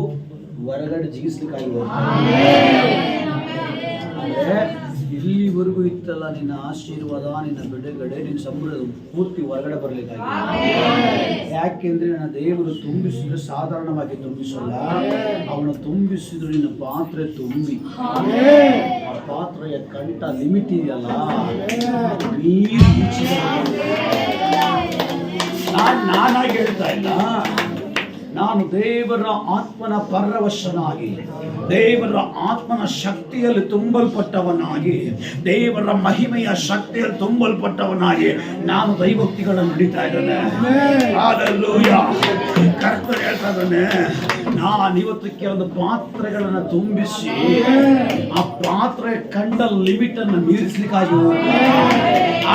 [SPEAKER 3] ಹೊರಗಡೆ ಜಿಗಿಸ್ಲಿಕ್ಕಾಗಿ ಹೋಗ್ತಾರೆ. ಅಂದರೆ ಇಲ್ಲಿವರೆಗೂ ಇತ್ತಲ್ಲ ನಿನ್ನ ಆಶೀರ್ವಾದ, ನಿನ್ನ ಬಿಡುಗಡೆ, ನಿನ್ನ ಸಮೃದ್ಧ ಪೂರ್ತಿ ಹೊರಗಡೆ ಬರಲಿಕ್ಕಾಗಿ. ಯಾಕೆಂದ್ರೆ ನನ್ನ ದೇವರು ತುಂಬಿಸಿದ್ರೆ ಸಾಧಾರಣವಾಗಿ ತುಂಬಿಸಲ್ಲ, ಅವನು ತುಂಬಿಸಿದ್ರು ನಿನ್ನ ಪಾತ್ರೆ ತುಂಬಿ ಆ ಪಾತ್ರೆಯ ಕಂಠ ಲಿಮಿಟ್ ಇದೆಯಲ್ಲ, ನೀರು ನಾನಾಗಿ ಹೇಳ್ತಾ ಇಲ್ಲ, ನಾನು ದೇವರ ಆತ್ಮನ ಪರವಶನಾಗಿ, ದೇವರ ಆತ್ಮನ ಶಕ್ತಿಯಲ್ಲಿ ತುಂಬಲ್ಪಟ್ಟವನಾಗಿ, ದೇವರ ಮಹಿಮೆಯ ಶಕ್ತಿಯಲ್ಲಿ ತುಂಬಲ್ಪಟ್ಟವನಾಗಿ ನಾನು ದೈವೋಕ್ತಿಗಳನ್ನು ನುಡಿತಾ ಇದ್ದೇನೆ. ಹಲ್ಲೆಲೂಯಾ. ಕರ್ತನು ಹೇಳ್ತಾ ಇದ್ದಾನೆ, ನಾನು ಇವತ್ತು ಕೆಲವೊಂದು ಪಾತ್ರೆಗಳನ್ನು ತುಂಬಿಸಿ ಆ ಪಾತ್ರೆ ಕಂಡ ಲಿಮಿಟ್ ಅನ್ನು ಮೀರಿಸಲಿಕ್ಕಾಗಿ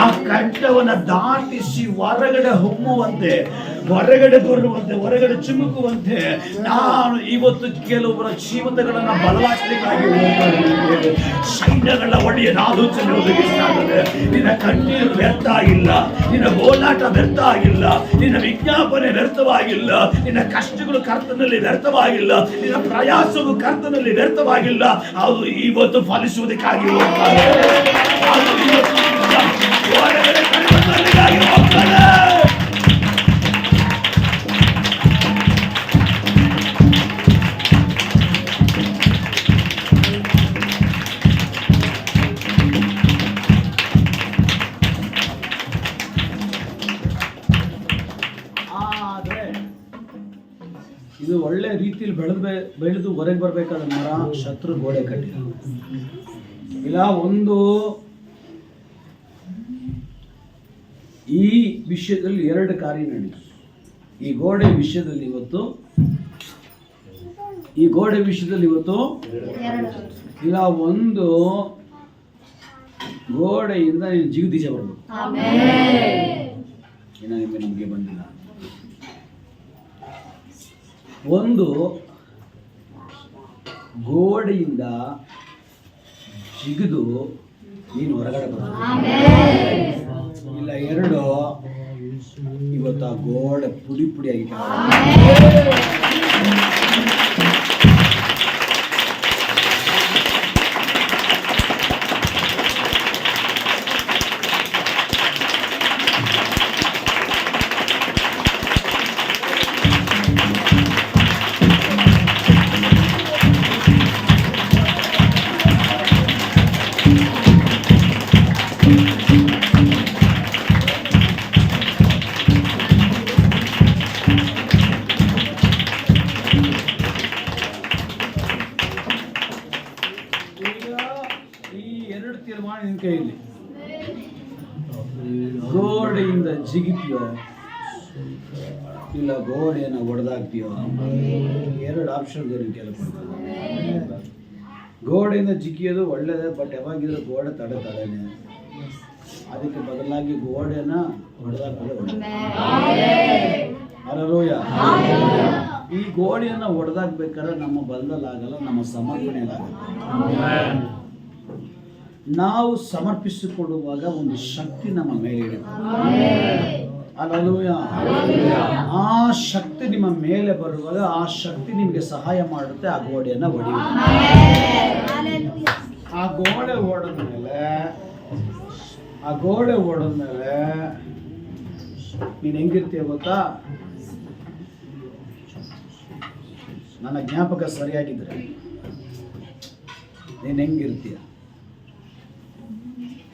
[SPEAKER 3] ಆ ಕಂಠವನ್ನು ದಾಟಿಸಿ ಹೊರಗಡೆ ಹೊಮ್ಮುವಂತೆ, ಹೊರಗಡೆ ಬರುವಂತೆ, ಹೊರಗಡೆ ಚಿಮುಕುವಂತೆ ನಾನು ಇವತ್ತು ಕೆಲವರ ಜೀವಿತಗಳನ್ನು ಬಲವಾಗಿಸಲಿಕ್ಕಾಗಿ ಹೋಗ್ತಾರೆ. ಸೈನ್ಯಗಳ ಒಡೆಯ ನಾನು ಒದಗಿಸ್ತಾಯಿದ್ದಾರೆ. ನಿನ್ನ ಕಣ್ಣೀರು ವ್ಯರ್ಥ ಆಗಿಲ್ಲ, ನಿನ್ನ ಹೋರಾಟ ವ್ಯರ್ಥ ಆಗಿಲ್ಲ, ನಿನ್ನ ವಿಜ್ಞಾಪನೆ ವ್ಯರ್ಥವಾಗಿಲ್ಲ, ನಿನ್ನ ಕಷ್ಟಗಳು ಕರ್ತನಲ್ಲಿ ವ್ಯರ್ಥವಾಗಿಲ್ಲ, ನಿನ್ನ ಪ್ರಯಾಸವು ಕರ್ತನಲ್ಲಿ ವ್ಯರ್ಥವಾಗಿಲ್ಲ. ಅದು ಇವತ್ತು ಫಲಿಸುವುದಕ್ಕಾಗಿ ಹೋಗ್ತಾರೆ. ಹೊರಗಡೆ ಕಲಿಯುವುದಕ್ಕಾಗಿ ಹೋಗ್ತಾರೆ. ಇದು ಒಳ್ಳೆ ರೀತಿಯಲ್ಲಿ ಬೆಳೆದು ಹೊರಗೆ ಬರಬೇಕಾದ ಮರ ಶತ್ರು ಗೋಡೆ ಕಟ್ಟಿದ ಇಲ್ಲ. ಒಂದು ಈ ವಿಷಯದಲ್ಲಿ ಎರಡು ಕಾರ್ಯ ನಡೀತು. ಈ ಗೋಡೆ ವಿಷಯದಲ್ಲಿ ಇವತ್ತು ಇಲ್ಲ, ಒಂದು ಗೋಡೆಯಿಂದ ನೀನು ಜಿಗದೀಜ ಬರ್ಬೇಕು. ನಮಗೆ ಬಂದಿಲ್ಲ. ಒಂದು ಗೋಡೆಯಿಂದ ಜಿಗಿದು ನೀನು ಹೊರಗಡೆ ಬರಬೇಕು. ಇಲ್ಲ, ಎರಡು ಇವತ್ತು ಆ ಗೋಡೆ ಪುಡಿ ಪುಡಿ ಆಗಿ ಕೈಯಲ್ಲಿ ಗೋಡೆಯಿಂದ ಜಿಗಿತೀಯೋ ಇಲ್ಲ ಗೋಡೆಯನ್ನು ಒಡೆದಾಕ್ತೀಯೋ, ಎರಡು ಆಪ್ಷನ್ ಕೇಳ್ಕೊಳ್ತಾರೆ. ಗೋಡೆಯಿಂದ ಜಿಗಿಯೋದು ಒಳ್ಳೇದೇ, ಬಟ್ ಯಾವಾಗಿದ್ರು ಗೋಡೆ ತಡೆನೇ. ಅದಕ್ಕೆ ಬದಲಾಗಿ ಗೋಡೆನ ಹೊಡೆದಾಕೋದು. ಹಲ್ಲೆಲೂಯಾ. ಈ ಗೋಡೆಯನ್ನು ಹೊಡೆದಾಕ್ಬೇಕಾದ್ರೆ ನಮ್ಮ ಬಲದಲ್ಲಾಗಲ್ಲ, ನಮ್ಮ ಸಮರ್ಪಣೆಯಲ್ಲಾಗಲ್ಲ. ನಾವು ಸಮರ್ಪಿಸಿಕೊಡುವಾಗ ಒಂದು ಶಕ್ತಿ ನಮ್ಮ ಮೇಲೆ ಇರುತ್ತೆ. ಹಲ್ಲೆಲೂಯಾ. ಆ ಶಕ್ತಿ ನಿಮ್ಮ ಮೇಲೆ ಬರುವಾಗ ಆ ಶಕ್ತಿ ನಿಮಗೆ ಸಹಾಯ ಮಾಡುತ್ತೆ ಆ ಗೋಡೆಯನ್ನು ಹೊಡೆಯುತ್ತೆ. ಆ ಗೋಡೆ ಹೊಡೆದ್ಮೇಲೆ ನೀನು ಹೆಂಗಿರ್ತೀಯ ಗೊತ್ತಾ? ನನ್ನ ಜ್ಞಾಪಕ ಸರಿಯಾಗಿದ್ರೆ ನೀನು ಹೆಂಗಿರ್ತೀಯ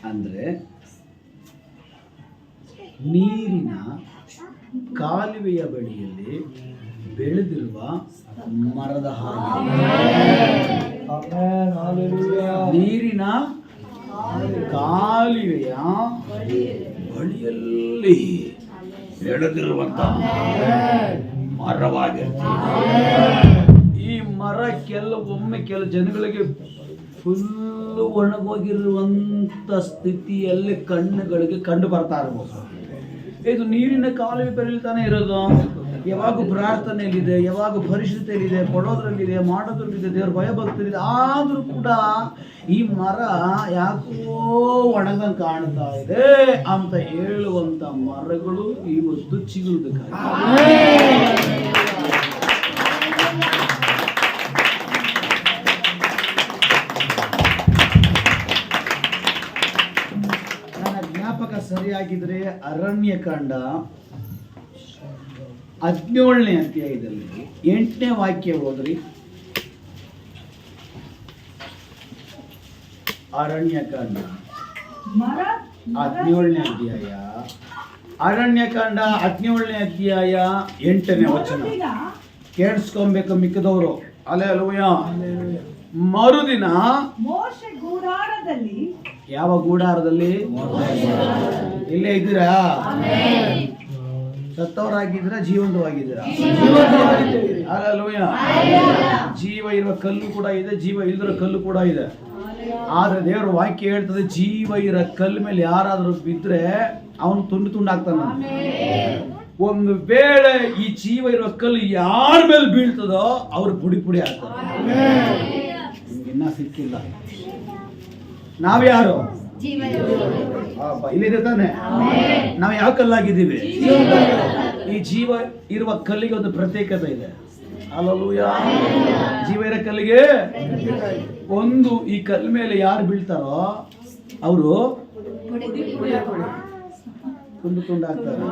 [SPEAKER 3] ಅಂದರೆ, ನೀರಿನ ಕಾಲುವೆಯ ಬಳಿಯಲ್ಲಿ ಬೆಳೆದಿರುವ ಮರದ ಹಾಗೆ. ನೀರಿನ ಕಾಲುವೆಯ ಬಳಿಯಲ್ಲಿ ಬೆಳೆದಿರುವಂತ ಮರವಾಗಿರ್ತೀವಿ. ಈ ಮರ ಕೆಲವೊಮ್ಮೆ ಜನಗಳಿಗೆ ಫುಲ್ಲು ಒಣಗೋಗಿರುವಂಥ ಸ್ಥಿತಿಯಲ್ಲಿ ಕಣ್ಣುಗಳಿಗೆ ಕಂಡು ಬರ್ತಾ ಇರ್ಬೋದು. ಇದು ನೀರಿನ ಕಾಲುವೆ ಬೆಳೀತಾನೆ ಇರೋದು. ಯಾವಾಗ ಪ್ರಾರ್ಥನೆಯಲ್ಲಿದೆ, ಯಾವಾಗ ಪರಿಶುದ್ಧತೆಯಲ್ಲಿದೆ, ಕೊಡೋದ್ರಲ್ಲಿದೆ, ಮಾಡೋದ್ರಲ್ಲಿದೆ, ದೇವ್ರ ಭಯಭಕ್ತರಿದೆ, ಆದ್ರೂ ಕೂಡ ಈ ಮರ ಯಾಕೋ ಒಣಗಂಗೆ ಕಾಣ್ತಾ ಇದೆ ಅಂತ ಹೇಳುವಂತ ಮರಗಳು ಇವತ್ತು ಚಿಗುರುವುದಕ್ಕಾಗಿ. ನನ್ನ ಜ್ಞಾಪಕ ಸರಿಯಾಗಿದ್ರೆ ಅರಣ್ಯಕಾಂಡ 17ನೇ ಅಧ್ಯಾಯದಲ್ಲಿ 8ನೇ ವಾಕ್ಯ ಓದ್ರಿ. ಅರಣ್ಯಕಾಂಡ 17ನೇ ಅಧ್ಯಾಯ, ಅರಣ್ಯಕಾಂಡ 17ನೇ ಅಧ್ಯಾಯ 8ನೇ ವಚನ. ಕೇಳಿಸ್ಕೊಬೇಕು ಮಿಕ್ಕದವರು. ಹಲ್ಲೆಲೂಯಾ. ಮರುದಿನ
[SPEAKER 2] ಮೋಶೆ ಗೂಡಾರದಲ್ಲಿ,
[SPEAKER 3] ಯಾವ ಗೂಡಾರದಲ್ಲಿ? ಇಲ್ಲೇ ಇದ್ದೀರಾ? ಸತ್ತವರಾಗಿದ್ದೀರಾ? ಜೀವಂತವಾಗಿದ್ದೀರಾ? ಹಲ್ಲೆಲೂಯಾ. ಜೀವ ಇರುವ ಕಲ್ಲು ಕೂಡ ಇದೆ, ಜೀವ ಇಲ್ಲದಿರೋ ಕಲ್ಲು ಕೂಡ ಇದೆ. ಆದ್ರೆ ದೇವರ ವಾಕ್ಯ ಹೇಳ್ತದೆ, ಜೀವ ಇರೋ ಕಲ್ಲು ಮೇಲೆ ಯಾರಾದ್ರೂ ಬಿದ್ರೆ ಅವನು ತುಂಡು ತುಂಡಾಗ್ತಾನ. ಒಂದು ವೇಳೆ ಈ ಜೀವ ಇರುವ ಕಲ್ಲು ಯಾರ ಮೇಲೆ ಬೀಳ್ತದೋ ಅವ್ರು ಪುಡಿ ಪುಡಿ ಆಗ್ತಾರೆ. ಇನ್ನ ಸಿಕ್ಕಿಲ್ಲ. ನಾವ್ಯಾರು? ಇಲ್ಲಿದೆ ತಾನೆ? ನಾವು ಯಾವ ಕಲ್ಲಾಗಿದ್ದೀವಿ? ಈ ಜೀವ ಇರುವ ಕಲ್ಲಿಗೆ ಒಂದು ಪ್ರತ್ಯೇಕತೆ ಇದೆ. ಹಲ್ಲೆಲೂಯಾ. ಜೀವ ಇರೋ ಕಲ್ಲಿಗೆ ಒಂದು, ಈ ಕಲ್ಲು ಮೇಲೆ ಯಾರು ಬೀಳ್ತಾರೋ ಅವರು ತುಂಡು ತುಂಡಾಗ್ತಾರೆ.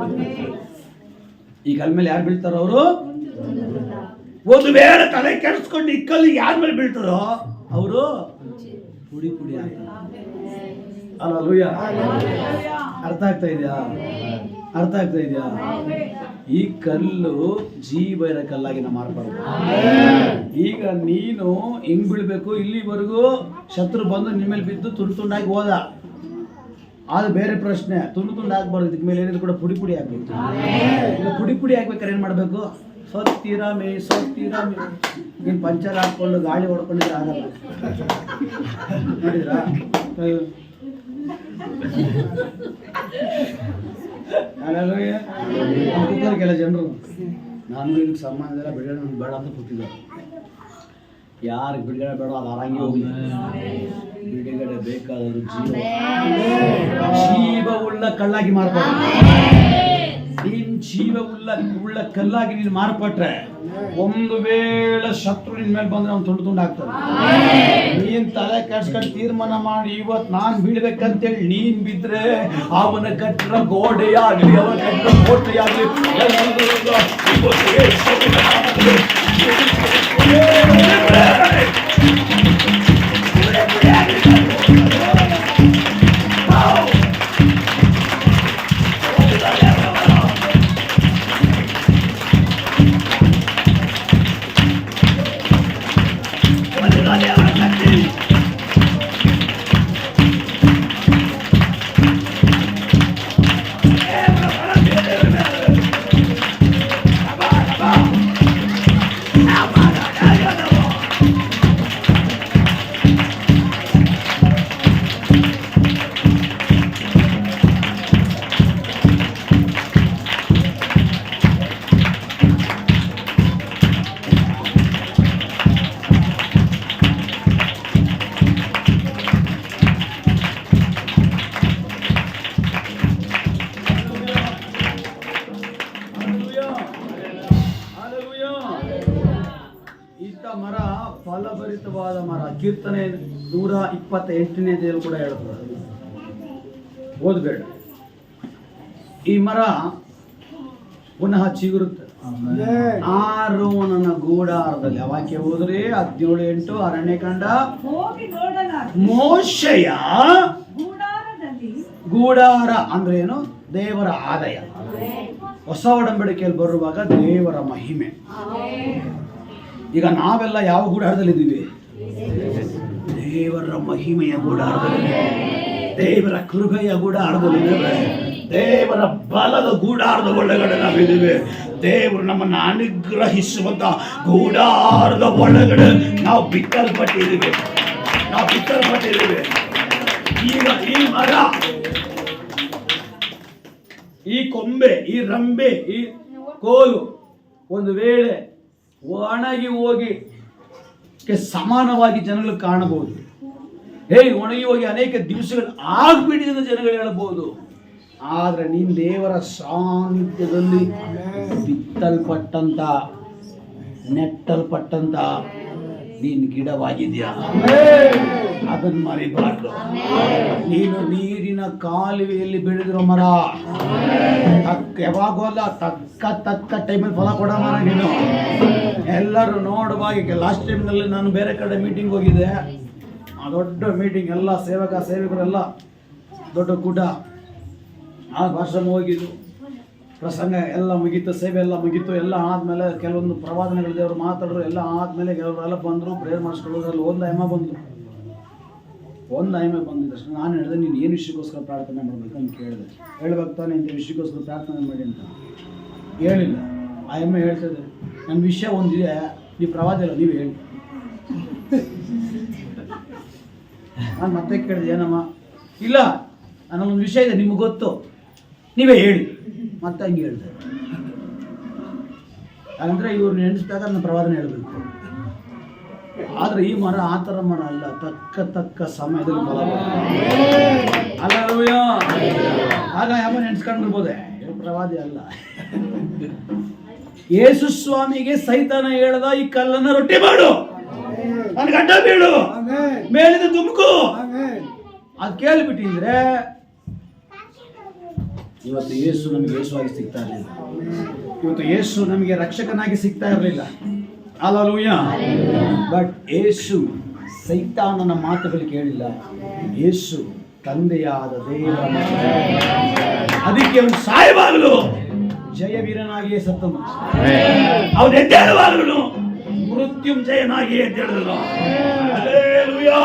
[SPEAKER 3] ಈ ಕಲ್ ಮೇಲೆ ಯಾರು ಬೀಳ್ತಾರೋ ಅವರು, ಒಂದು ವೇಳೆ ತಲೆ ಕೆಡಿಸ್ಕೊಂಡು ಈ ಕಲ್ಲು ಯಾರ ಮೇಲೆ ಬೀಳ್ತಾರೋ ಅವರು ಪುಡಿ ಪುಡಿ ಆಗ್ತಾರೆ. ಹಲ್ಲೆಲೂಯಾ. ಅರ್ಥ ಆಗ್ತಾ ಇದೆಯಾ? ಅರ್ಥ ಆಗ್ತಾ ಇದೆಯಾ? ಈ ಕಲ್ಲು ಜೀವ ಇರೋ ಕಲ್ಲಾಗಿ ನಾವು ಮಾರ್ಬಾರ್ದು. ಈಗ ನೀನು ಹಿಂಗ್ ಬೀಳ್ಬೇಕು, ಇಲ್ಲಿವರೆಗೂ ಶತ್ರು ಬಂದು ನಿಮ್ಮ ಮೇಲೆ ಬಿದ್ದು ತುಂಡು ತುಂಡಾಗಿ ಹೋದ, ಅದು ಬೇರೆ ಪ್ರಶ್ನೆ. ತುಂಡು ತುಂಡು ಆಗ್ಬಾರ್ದು. ಇದಕ್ಕೆ ಮೇಲೆ ಏನಿದ್ರು ಕೂಡ ಪುಡಿ ಪುಡಿ ಆಗ್ಬೇಕು. ಈಗ ಪುಡಿ ಪುಡಿ ಆಗ್ಬೇಕಾದ್ರೆ ಏನ್ ಮಾಡ್ಬೇಕು? ಸೋತ್ತೀರಾಮೆ ಸೋತ್ತೀರಾಮೆ. ನೀನ್ ಪಂಚರ್ ಹಾಕೊಂಡು ಗಾಳಿ ಹೊಡ್ಕೊಂಡಿದ್ರೆ ಆಗಲ್ಲ. ನೋಡಿದ್ರಾ? ಕೆಲ ಜನರು ನಾನು ಇದಕ್ಕೆ ಸಂಬಂಧ ಇಲ್ಲ, ಬಿಡುಗಡೆ ನನ್ಗೆ ಬೇಡ ಅಂತ ಕೂತಿದ್ದಾರೆ. ಯಾರಿಗೆ ಬಿಡುಗಡೆ ಬೇಡ ಅದು ಆರಂಗಿ ಹೋಗಿ. ಬಿಡುಗಡೆ ಬೇಕಾದರೂ ಜೀವವುಳ್ಳ ಕಲ್ಲಾಗಿ ಮಾರ್ಪಟ್ರೆ, ನೀನ್ ಜೀವವುಳ್ಳ ಕಲ್ಲಾಗಿ ನೀನು ಮಾರ್ಪಟ್ರೆ, ಒಂದು ವೇಳೆ ಶತ್ರು ನಿನ್ ಮೇಲೆ ಬಂದ್ರೆ ಅವ್ನು ತುಂಡು ತುಂಡು ಆಗ್ತಾನೆ. ನೀನ್ ತಲೆ ಕೆಡ್ಸ್ಕೊಂಡು ತೀರ್ಮಾನ ಮಾಡಿ ಇವತ್ತು ನಾನ್ ಬೀಳ್ಬೇಕಂತೇಳಿ ನೀನ್ ಬಿದ್ರೆ ಅವನ ಕಟ್ಟಿರೋ ಗೋಡೆಯಾಗ್ಲಿ, ಅವನ ಕಟ್ಟಿರೋ ಕೋಟೆಯಾಗ್ಲಿ ಮರ ಫಲಭರಿತವಾದ ಮರ. ಕೀರ್ತನೆ 128ನೇ ಕೂಡ ಹೇಳ್ತದೆ, ಓದ್ಬೇಡ. ಈ ಮರ ಪುನಃ ಚಿಗುರುತ್ತೆ. ಆರೋನನ ಗೂಡಾರದಲ್ಲಿ, ವಾಕ್ಯ ಹೋದ್ರಿ 17:8 ಅರಣ್ಯಕಾಂಡ. ಮೋಶೆಯ ಗೂಡಾರ ಅಂದ್ರೆ ಏನು? ದೇವರ ಆಲಯ. ಹೊಸ ಒಡಂಬಡಿಕೆಯಲ್ಲಿ ಬರುವಾಗ ದೇವರ ಮಹಿಮೆ. ಈಗ ನಾವೆಲ್ಲ ಯಾವ ಗೂಡಾರದಲ್ಲಿ ಇದ್ದೀವಿ? ದೇವರ ಮಹಿಮೆಯ ಗೂಡಾರದಲ್ಲಿ, ದೇವರ ಕೃಪೆಯ ಗೂಡಾರದಲ್ಲಿದ್ದೇವೆ, ದೇವರ ಬಲದ ಗೂಡಾರದ ಒಳಗಡೆ ನಾವಿದ್ದೀವಿ. ದೇವರು ನಮ್ಮನ್ನು ಅನುಗ್ರಹಿಸುವಂತ ಗೂಡಾರದ ಒಳಗಡೆ ನಾವು ಬಿತ್ತಲ್ಪಟ್ಟಿದ್ದೀವಿ. ಈಗ ಈ ಮರ, ಈ ಕೊಂಬೆ, ಈ ರಂಬೆ, ಈ ಕೋಲು ಒಂದು ವೇಳೆ ಒಣಗಿ ಹೋಗಿ ಸಮಾನವಾಗಿ ಜನಗಳು ಕಾಣಬಹುದು. ಒಣಗಿ ಹೋಗಿ ಅನೇಕ ದಿವಸಗಳು ಆಗ್ಬಿಟ್ಟಿದೆ ಜನಗಳು ಹೇಳಬಹುದು. ಆದ್ರೆ ನೀನ್ ದೇವರ ಸಾನ್ನಿಧ್ಯದಲ್ಲಿ ಬಿತ್ತಲ್ಪಟ್ಟಂತ ನೆಟ್ಟಲ್ಪಟ್ಟಂತ ನೀನ್ ಗಿಡವಾಗಿದ್ಯಾ, ಅದನ್ನ ಮರಿಬಾರ್ದು. ನೀನು ನೀರಿನ ಕಾಲುವೆಯಲ್ಲಿ ಬೆಳೆದಿರೋ ಮರ, ಯಾವಾಗೂ ಅಲ್ಲ, ತಕ್ಕ ಟೈಮಲ್ಲಿ ಫಲ ಕೊಡೋ ಮರ ನೀನು. ಎಲ್ಲರೂ ನೋಡುವಾಗ ಲಾಸ್ಟ್ ಟೈಮ್ನಲ್ಲಿ ನಾನು ಬೇರೆ ಕಡೆ ಮೀಟಿಂಗ್ ಹೋಗಿದ್ದೆ. ಆ ದೊಡ್ಡ ಮೀಟಿಂಗ್, ಎಲ್ಲ ಸೇವಕರೆಲ್ಲ ದೊಡ್ಡ ಕೂಟ. ಆ ಭಾಷಣ ಹೋಗಿದ್ದು, ಪ್ರಸಂಗ ಎಲ್ಲ ಮುಗೀತು, ಸೇವೆ ಎಲ್ಲ ಮುಗೀತು. ಎಲ್ಲ ಆದಮೇಲೆ ಕೆಲವೊಂದು ಪ್ರವಾದನೆಗಳು ದೇವರು ಮಾತಾಡೋರು ಎಲ್ಲ ಆದಮೇಲೆ ಕೆಲವರೆಲ್ಲ ಬಂದರು, ಪ್ರೇಯರ್ ಮಾಡಿಸ್ಕೊಳ್ಳೋರು. ಅಲ್ಲಿ ಒಂದು ಅಮ್ಮ ಬಂದಿದ್ದಷ್ಟು ನಾನು ಹೇಳಿದೆ, ನೀನು ಏನು ವಿಷಯಕ್ಕೋಸ್ಕರ ಪ್ರಾರ್ಥನೆ ಮಾಡಬೇಕು ಅಂತ ಕೇಳಿದೆ. ಹೇಳ್ಬೇಕು ತಾನೆ ಇಂಥ ವಿಷಯಕ್ಕೋಸ್ಕರ ಪ್ರಾರ್ಥನೆ ಮಾಡಿ ಅಂತ ಹೇಳಿಲ್ಲ. ಆ ಅಮ್ಮ ಹೇಳ್ತಿದ್ದೆ, ನನ್ನ ವಿಷಯ ಒಂದಿದೆ, ನೀವು ಪ್ರವಾದಿ ಅಲ್ಲ, ನೀವು ಹೇಳಿ. ನಾನು ಮತ್ತೆ ಕೇಳಿದೆ, ಏನಮ್ಮ? ಇಲ್ಲ, ನನ್ನೊಂದು ವಿಷಯ ಇದೆ, ನಿಮಗೆ ಗೊತ್ತು, ನೀವೇ ಹೇಳಿ. ಮತ್ತೆ ಹಂಗೆ ಹೇಳಿದೆ. ಅಂದರೆ ಇವ್ರು ನೆನೆಸಿದಾಗ ನನ್ನ ಪ್ರವಾದನೆ ಹೇಳಬೇಕು. ಆದರೆ ಈ ಮರ ಆ ಥರ ಮರ ಅಲ್ಲ, ತಕ್ಕ ಸಮಯದಲ್ಲಿ ಫಲ ಅಲ್ಲ. ಆಗ ಯಾವ ನೆನೆಸ್ಕೊಂಡಿರ್ಬೋದೆ, ಪ್ರವಾದಿ ಅಲ್ಲ. ಯೇಸು ಸ್ವಾಮಿಗೆ ಸೈತಾನ ಹೇಳ್ದ, ಈ ಕಲ್ಲನ್ನ ರೊಟ್ಟಿ ಮಾಡು, ನನ್ನ ಗಡ್ಡ ಬೀಳು, ಮೇಲಿಂದ ತುಮಕು. ಅದು ಕೇಳಿಬಿಟ್ಟಿದ್ರೆ ಇವತ್ತು ಯೇಸು ನಮಗೆ ಯೇಸುವಾಗಿ ಸಿಗ್ತಾ ಇರಲಿಲ್ಲ. ಇವತ್ತು ಯೇಸು ನಮಗೆ ರಕ್ಷಕನಾಗಿ ಸಿಗ್ತಾ ಇರಲಿಲ್ಲ. ಹಲ್ಲೆಲೂಯಾ. ಬಟ್ ಯೇಸು ಸೈತಾನನ ಮಾತುಗಳು ಕೇಳಿಲ್ಲ. ಯೇಸು ತಂದೆಯಾದ ದೇವರ ಮಗ. ಅದಕ್ಕೆ ಅವನು ಸಾಯವಾಗಲು ಜಯವೀರನಾಗಿಯೇ ಸತ್ತನು. ಅವನು ಎದ್ದೇಳುವಾಗಲು ಮೃತ್ಯುಂಜಯನಾಗಿ ಎದ್ದೇಳಿದನು. ಹಲ್ಲೆಲೂಯಾ.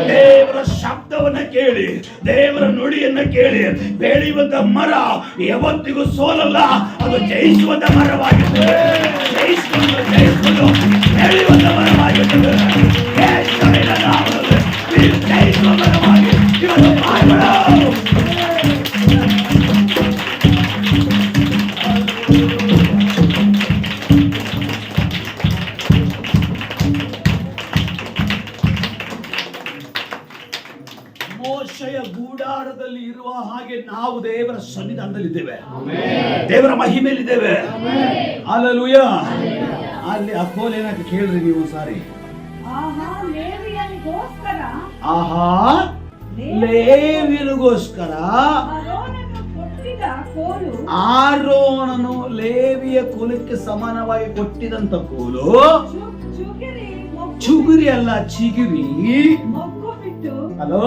[SPEAKER 3] ದೇವರ ಶಬ್ದವನ್ನ ಕೇಳಿ, ದೇವರ ನುಡಿಯನ್ನ ಕೇಳಿ ಬೆಳೆಯುವಂತ ಮರ ಯಾವತ್ತಿಗೂ ಸೋಲಲ್ಲ. ಅದು ಜಯಿಸುವಂತ ಮರವಾಗಿದೆ. ಜಯಿಸಿಕೊಂಡು ಬೆಳೆಯುವಂತ ಮರವಾಗಿರುತ್ತದೆ. ಜಯಿಸುವ ಮರವಾಗಿ ಇವತ್ತು ಮಾಡಬೇಡ. ಮೋಶೆಯ ಗೂಡಾರದಲ್ಲಿ ಇರುವ ಹಾಗೆ ನಾವು ದೇವರ ಸನ್ನಿಧಾನದಲ್ಲಿದ್ದೇವೆ, ದೇವರ ಮಹಿಮೆಯಲ್ಲಿದ್ದೇವೆ. ಹಲ್ಲೆಲೂಯಾ. ಅಲ್ಲಿ ಅಕೋಲ್ ಏನಕ್ಕೆ ಕೇಳ್ರಿ ನೀವು ಸಾರಿ. ಆಹಾ ಲೇವಿಯನಿಗೋಸ್ಕರ ಆರೋನನು ಲೇವಿಯ ಕುಲಕ್ಕೆ ಸಮಾನವಾಗಿ ಕೊಟ್ಟಿದಂತ ಕೋಲು ಚುಗುರಿ ಅಲ್ಲ, ಚಿಗಿರಿ. ಹಲೋ,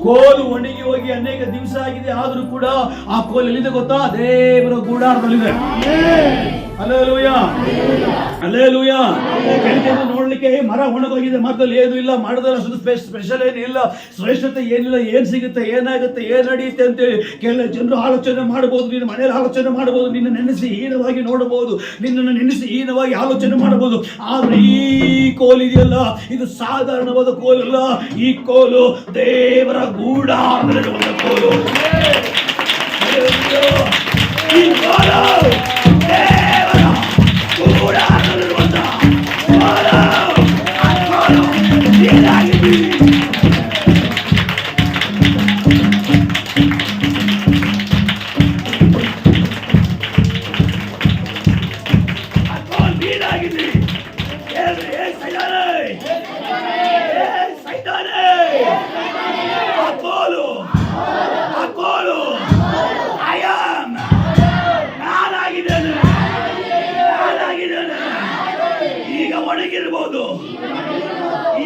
[SPEAKER 3] ಕೋಲು ಒಣಗಿ ಹೋಗಿ ಅನೇಕ ದಿವಸ ಆಗಿದೆ, ಆದ್ರೂ ಕೂಡ ಆ ಕೋಲು ಎಲ್ಲಿದೆ ಗೊತ್ತಾ? ದೇವರ ಗೂಡಾರದಲ್ಲಿದೆ. Hallelujah, hallelujah. ನೋಡ್ಲಿಕ್ಕೆ ಮರ ಒಣಗೋಗಿದೆ, ಮರದಲ್ಲಿ ಏನು ಇಲ್ಲ, ಮರದಲ್ಲಿ ಅಷ್ಟು ಸ್ಪೆಷಲ್ ಏನಿಲ್ಲ, ಶ್ರೇಷ್ಠತೆ ಏನಿಲ್ಲ, ಏನ್ ಸಿಗುತ್ತೆ, ಏನಾಗುತ್ತೆ, ಏನ್ ನಡೆಯುತ್ತೆ ಅಂತೇಳಿ ಕೆಲ ಜನರು ಆಲೋಚನೆ ಮಾಡಬಹುದು. ನಿನ್ನ ಮನೆಯಲ್ಲಿ ಆಲೋಚನೆ ಮಾಡಬಹುದು, ನಿನ್ನ ನೆನೆಸಿ ಹೀನವಾಗಿ ನೋಡಬಹುದು, ನಿನ್ನನ್ನು ನೆನೆಸಿ ಹೀನವಾಗಿ ಆಲೋಚನೆ ಮಾಡಬಹುದು. ಆದ್ರೆ ಈ ಕೋಲು ಇದೆಯಲ್ಲ, ಇದು ಸಾಧಾರಣವಾದ ಕೋಲಲ್ಲ. ಈ ಕೋಲು ದೇವರ ಗೂಡಾರದಲ್ಲಿರುವಂತ ಕೋಲು. ಈ ಕೋಲು ದೇವರ ಗೂಡಾರದಲ್ಲಿರುವಂತ ಕೋಲು.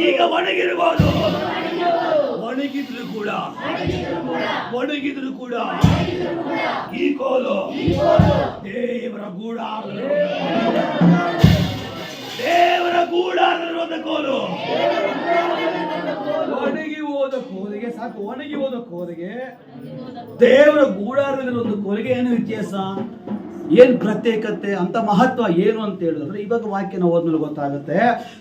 [SPEAKER 3] ಈಗ ಒಣಗಿದ್ರು ಕೂಡ ಈ ಕೋಲು ದೇವರ ಗೂಡಾರದಲ್ಲಿರುವಂತ ಕೋಲು. ಒಣಗಿ ಹೋದ ಕೋಲಿಗೆ ಸಾಕು, ಒಣಗಿ ಹೋದ ಕೋಲಿಗೆ ದೇವರ ಗೂಡಾರದಲ್ಲಿರುವಂತ ಕೋಲಿಗೆ ಏನು ವ್ಯತ್ಯಾಸ, ಏನ್ ಪ್ರತ್ಯೇಕತೆ, ಅಂತ ಮಹತ್ವ ಏನು ಅಂತ ಹೇಳಿದ್ರೆ ಇವಾಗ ವಾಕ್ಯನ ಓದ್ಮೇಲೆ ಗೊತ್ತಾಗುತ್ತೆ.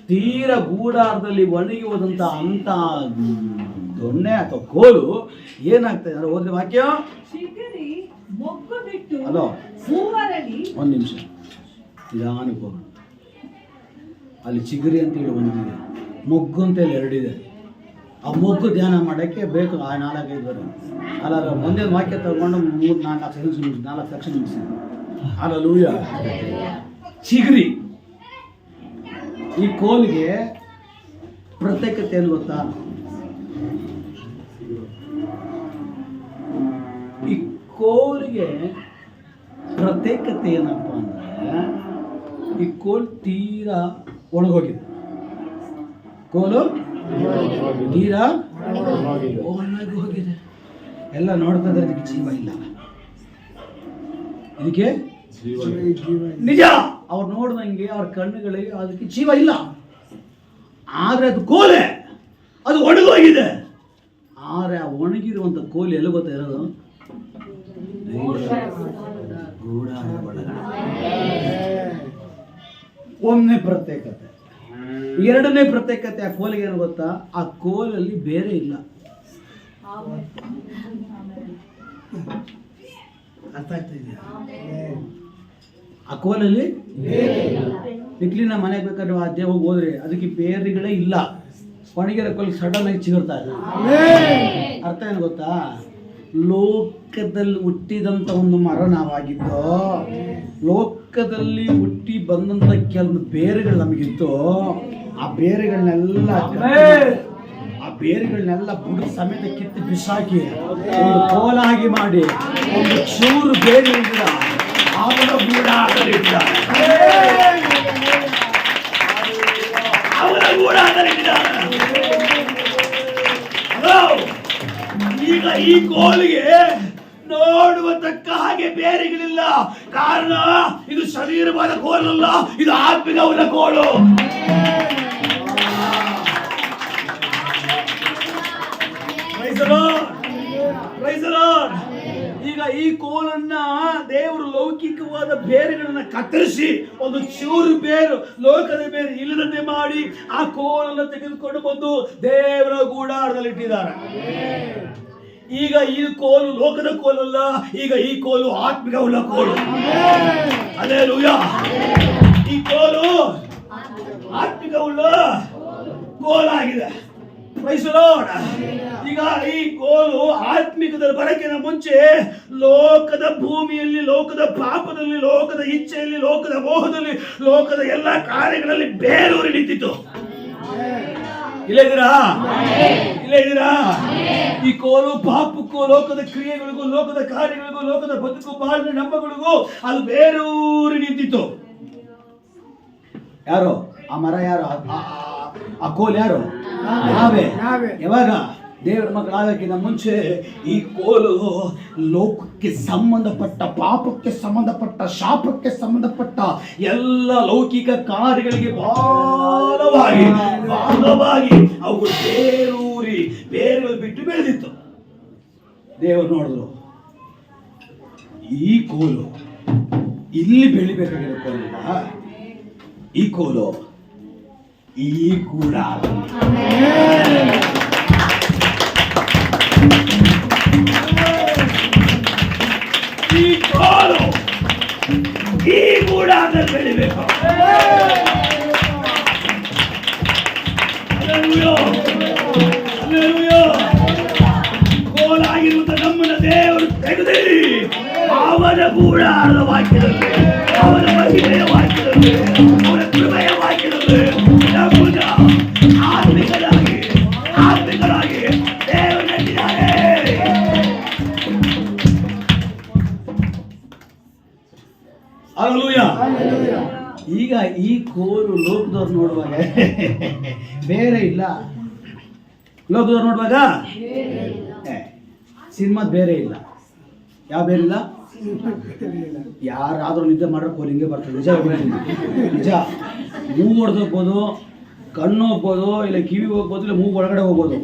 [SPEAKER 3] ತೀರ ಗೂಡಾರದಲ್ಲಿ ಒಣಗಿ ಹೋದಂತ ಅಂತ ದೊಣ್ಣೆ ಅಥವಾ ಕೋಲು ಏನಾಗ್ತದೆ ಅಂದ್ರೆ ಓದಿದ ವಾಕ್ಯ.
[SPEAKER 2] ಮೊಗ್ಗು ಬಿಟ್ಟು
[SPEAKER 3] ಹಲೋ,
[SPEAKER 2] ಹೂವ ಗೂಡಾರದಲ್ಲಿ
[SPEAKER 3] ಒಂದು ನಿಮಿಷ ನಿಧಾನಕ್ಕೆ ಹೋಗೋಣ. ಅಲ್ಲಿ ಚಿಗುರಿ ಅಂತೇಳಿ ಒಂದಿದೆ, ಮೊಗ್ಗು ಅಂತೇಳಿ ಎರಡಿದೆ. ಆ ಮೊಗ್ಗು ಧ್ಯಾನ ಮಾಡೋಕ್ಕೆ ಬೇಕು ಆ 4-5 ಬರ. ಅಲ್ಲ ಒಂದೇ ವಾಕ್ಯ ತಗೊಂಡು 3-4 ಸೆಕೆಂಡ್ಸ್ 4 ಸೆಕ್ಷನ್ ಮುಗಿಸಿ. ಹಲ್ಲೆಲೂಯಾ. ಚಿಗುರಿ ಈ ಕೋಲಿಗೆ ಪ್ರತ್ಯೇಕತೆ ಏನು ಗೊತ್ತಾ? ಈ ಕೋಲಿಗೆ ಪ್ರತ್ಯೇಕತೆ ಏನಪ್ಪ ಅಂದರೆ, ಈ ಕೋಲ್ ತೀರಾ ಒಣಗೋಗಿದೆ. ಕೋಲು ತೀರಾ ಒಣಗೋಗಿದೆ. ಎಲ್ಲ ನೋಡ್ತಾ ಇದ್ರೆ ಇದಕ್ಕೆ ಜೀವ ಇಲ್ಲ. ಇದಕ್ಕೆ ನಿಜ, ಅವ್ರು ನೋಡ್ದಂಗೆ ಅವ್ರ ಕಣ್ಣುಗಳಿಗೆ ಅದಕ್ಕೆ ಜೀವ ಇಲ್ಲ. ಆದರೆ ಅದು ಕೋಲೆ, ಅದು ಒಣಗೋಗಿದೆ. ಆದರೆ ಆ ಒಣಗಿರುವಂಥ ಕೋಲು ಎಲ್ಲ ಗೊತ್ತಾ ಇರೋದು? ಗೂಡಾರ ಒಳಗಡೆ. ಒಂದನೇ ಪ್ರತ್ಯೇಕತೆ. ಎರಡನೇ ಪ್ರತ್ಯೇಕತೆ ಆ ಕೋಲಿಗೆ ಏನು ಗೊತ್ತಾ? ಆ ಕೋಲಲ್ಲಿ ಬೇರೆ ಇಲ್ಲ. ಅರ್ಥ ಆಗ್ತಾ ಇದೆಯಾ? ಆ ಕೋಲಲ್ಲಿ ನಿಕ್ಲಿನ ಮನೆಗೆ ಬೇಕಾದ್ರೆ ಆ ದೇವಗೆ ಹೋದ್ರೆ ಅದಕ್ಕೆ ಬೇರೆಗಳೇ ಇಲ್ಲ. ಒಣಗಿರೋ ಕೋಲ್ ಸಡನ್ ಆಗಿ ಚಿಗುರ್ತಾ ಇದೆ. ಅರ್ಥ ಏನು ಗೊತ್ತಾ? ಲೋಕದಲ್ಲಿ ಹುಟ್ಟಿದಂಥ ಒಂದು ಮರ ನಾವಾಗಿದ್ದು, ಲೋಕದಲ್ಲಿ ಹುಟ್ಟಿ ಬಂದಂಥ ಕೆಲವು ಬೇರೆಗಳು ನಮಗಿತ್ತು. ಆ ಬೇರೆಗಳನ್ನೆಲ್ಲ ಬುಡ ಸಮೇತ ಕಿತ್ತು ಬಿಸಾಕಿ ಒಂದು ಕೋಲಾಗಿ ಮಾಡಿ ಒಂದು ಚೂರು ಬೇರೆ ಗಿಡ ಅವನ ಗೂಡಾರದಲ್ಲಿದ್ದಾರೆ. ಈಗ ಈ ಕೋಲಿಗೆ ನೋಡುವ ತಕ್ಕ ಹಾಗೆ ಬೇರೆಗಳಿಲ್ಲ. ಕಾರಣ ಇದು ಶರೀರವಾದ ಕೋಲಲ್ಲ, ಇದು ಆತ್ಮಿಕವಾದ ಕೋಲು. ಈಗ ಈ ಕೋಲನ್ನ ದೇವರು ಲೌಕಿಕವಾದ ಬೇರುಗಳನ್ನ ಕತ್ತರಿಸಿ ಒಂದು ಚೂರು ಬೇರು, ಲೋಕದ ಬೇರು ಇಲ್ಲದಂತೆ ಮಾಡಿ ಆ ಕೋಲನ್ನು ತೆಗೆದುಕೊಂಡು ಬಂದು ದೇವರ ಗೂಡಾರದಲ್ಲಿ ಇಟ್ಟಿದ್ದಾರೆ. ಈಗ ಈ ಕೋಲು ಲೋಕದ ಕೋಲಲ್ಲ, ಈಗ ಈ ಕೋಲು ಆತ್ಮಿಕವುಳ್ಳ ಕೋಲು. ಹಲ್ಲೆಲೂಯಾ. ಈ ಕೋಲು ಆತ್ಮಿಕವುಳ್ಳ ಕೋಲಾಗಿದೆ. ಈಗ ಈ ಕೋಲು ಆತ್ಮಿಕದ ಬರಕಿನ ಮುಂಚೆ ಲೋಕದ ಭೂಮಿಯಲ್ಲಿ, ಲೋಕದ ಪಾಪದಲ್ಲಿ, ಲೋಕದ ಇಚ್ಛೆಯಲ್ಲಿ, ಲೋಕದ ಮೋಹದಲ್ಲಿ, ಲೋಕದ ಎಲ್ಲ ಕಾರ್ಯಗಳಲ್ಲಿ ಬೇರೂರಿ ನಿಂತಿತ್ತು. ಇಲ್ಲೇ ಇದ್ದೀರಾ? ಈ ಕೋಲು ಪಾಪಕ್ಕೂ, ಲೋಕದ ಕ್ರಿಯೆಗಳಿಗೂ, ಲೋಕದ ಕಾರ್ಯಗಳಿಗೂ, ಲೋಕದ ಬದುಕು ಬಾಳಿನ ನಂಬಗಳಿಗೂ ಅದು ಬೇರೂರಿ ನಿಂತಿತ್ತು. ಯಾರು ಆ ಮರ? ಯಾರು ಆ ಕೋಲ್? ಯಾರು? ನಾವೇ. ಯಾವಾಗ ದೇವರ ಮಕ್ಕಳಾಗಕ್ಕಿಂತ ಮುಂಚೆ ಈ ಕೋಲು ಲೋಕಕ್ಕೆ ಸಂಬಂಧಪಟ್ಟ, ಪಾಪಕ್ಕೆ ಸಂಬಂಧಪಟ್ಟ, ಶಾಪಕ್ಕೆ ಸಂಬಂಧಪಟ್ಟ ಎಲ್ಲ ಲೌಕಿಕ ಕಾರ್ಯಗಳಿಗೆ ಭಾಗವಾಗಿ ಅವುಗಳು ಬೇರುಗಳು ಬಿಟ್ಟು ಬೆಳೆದಿತ್ತು. ದೇವರು ನೋಡಿದ್ರು, ಈ ಕೋಲು ಇಲ್ಲಿ ಬೆಳಿಬೇಕಾಗಿರೋ ಕೋಲಿಲ್ಲ, ಈ ಕೋಲು ಈ ಗೂಡಾರ. ಈ ಕೋಲು ಈ ಗೂಡಾರದಲ್ಲಿ ಬೆಳಿಬೇಕು. ಕೋಲಾಗಿರುವಂತ ನಮ್ಮನ್ನ ದೇವರು ತೆಗೆದಿ ಅವನ ಗೂಡಾರದ ವಾಕ್ಯದಲ್ಲಿ, ಅವನ ಮಹಿಮೆಯ ವಾಕ್ಯದಲ್ಲಿ, ಅವನ ಕೃಪೆಯ ವಾಕ್ಯದಲ್ಲಿ ನಮ್ಮನ್ನ ಆತ್ಮಿಕರಾಗಿ ದೇವರು ನೆಟ್ಟಿದ್ದಾರೆ. ಹಲ್ಲೆಲೂಯಾ. ಈಗ ಈ ಕೋಲು ಲೋಕದವ್ರು ನೋಡುವಾಗ ಬೇರೆ ಇಲ್ಲ. ಲೋಕದವ್ರು ನೋಡುವಾಗ ಸಿನಿಮಾದ ಬೇರೆ ಇಲ್ಲ. ಯಾವ ಬೇರೆ ಇಲ್ಲ? ಯಾರಾದ್ರೂ ನಿದ್ದೆ ಮಾಡ್ರೆ ಕೋಲ್ ಹಿಂಗೆ ಬರ್ತದೆ. ನಿಜ. ಮೂಗು ಹೊಡೆದೋಗ್ಬೋದು, ಕಣ್ಣು ಹೋಗ್ಬೋದು, ಇಲ್ಲ ಕಿವಿ ಹೋಗ್ಬೋದು, ಇಲ್ಲ ಮೂಗು ಒಳಗಡೆ ಹೋಗ್ಬೋದು.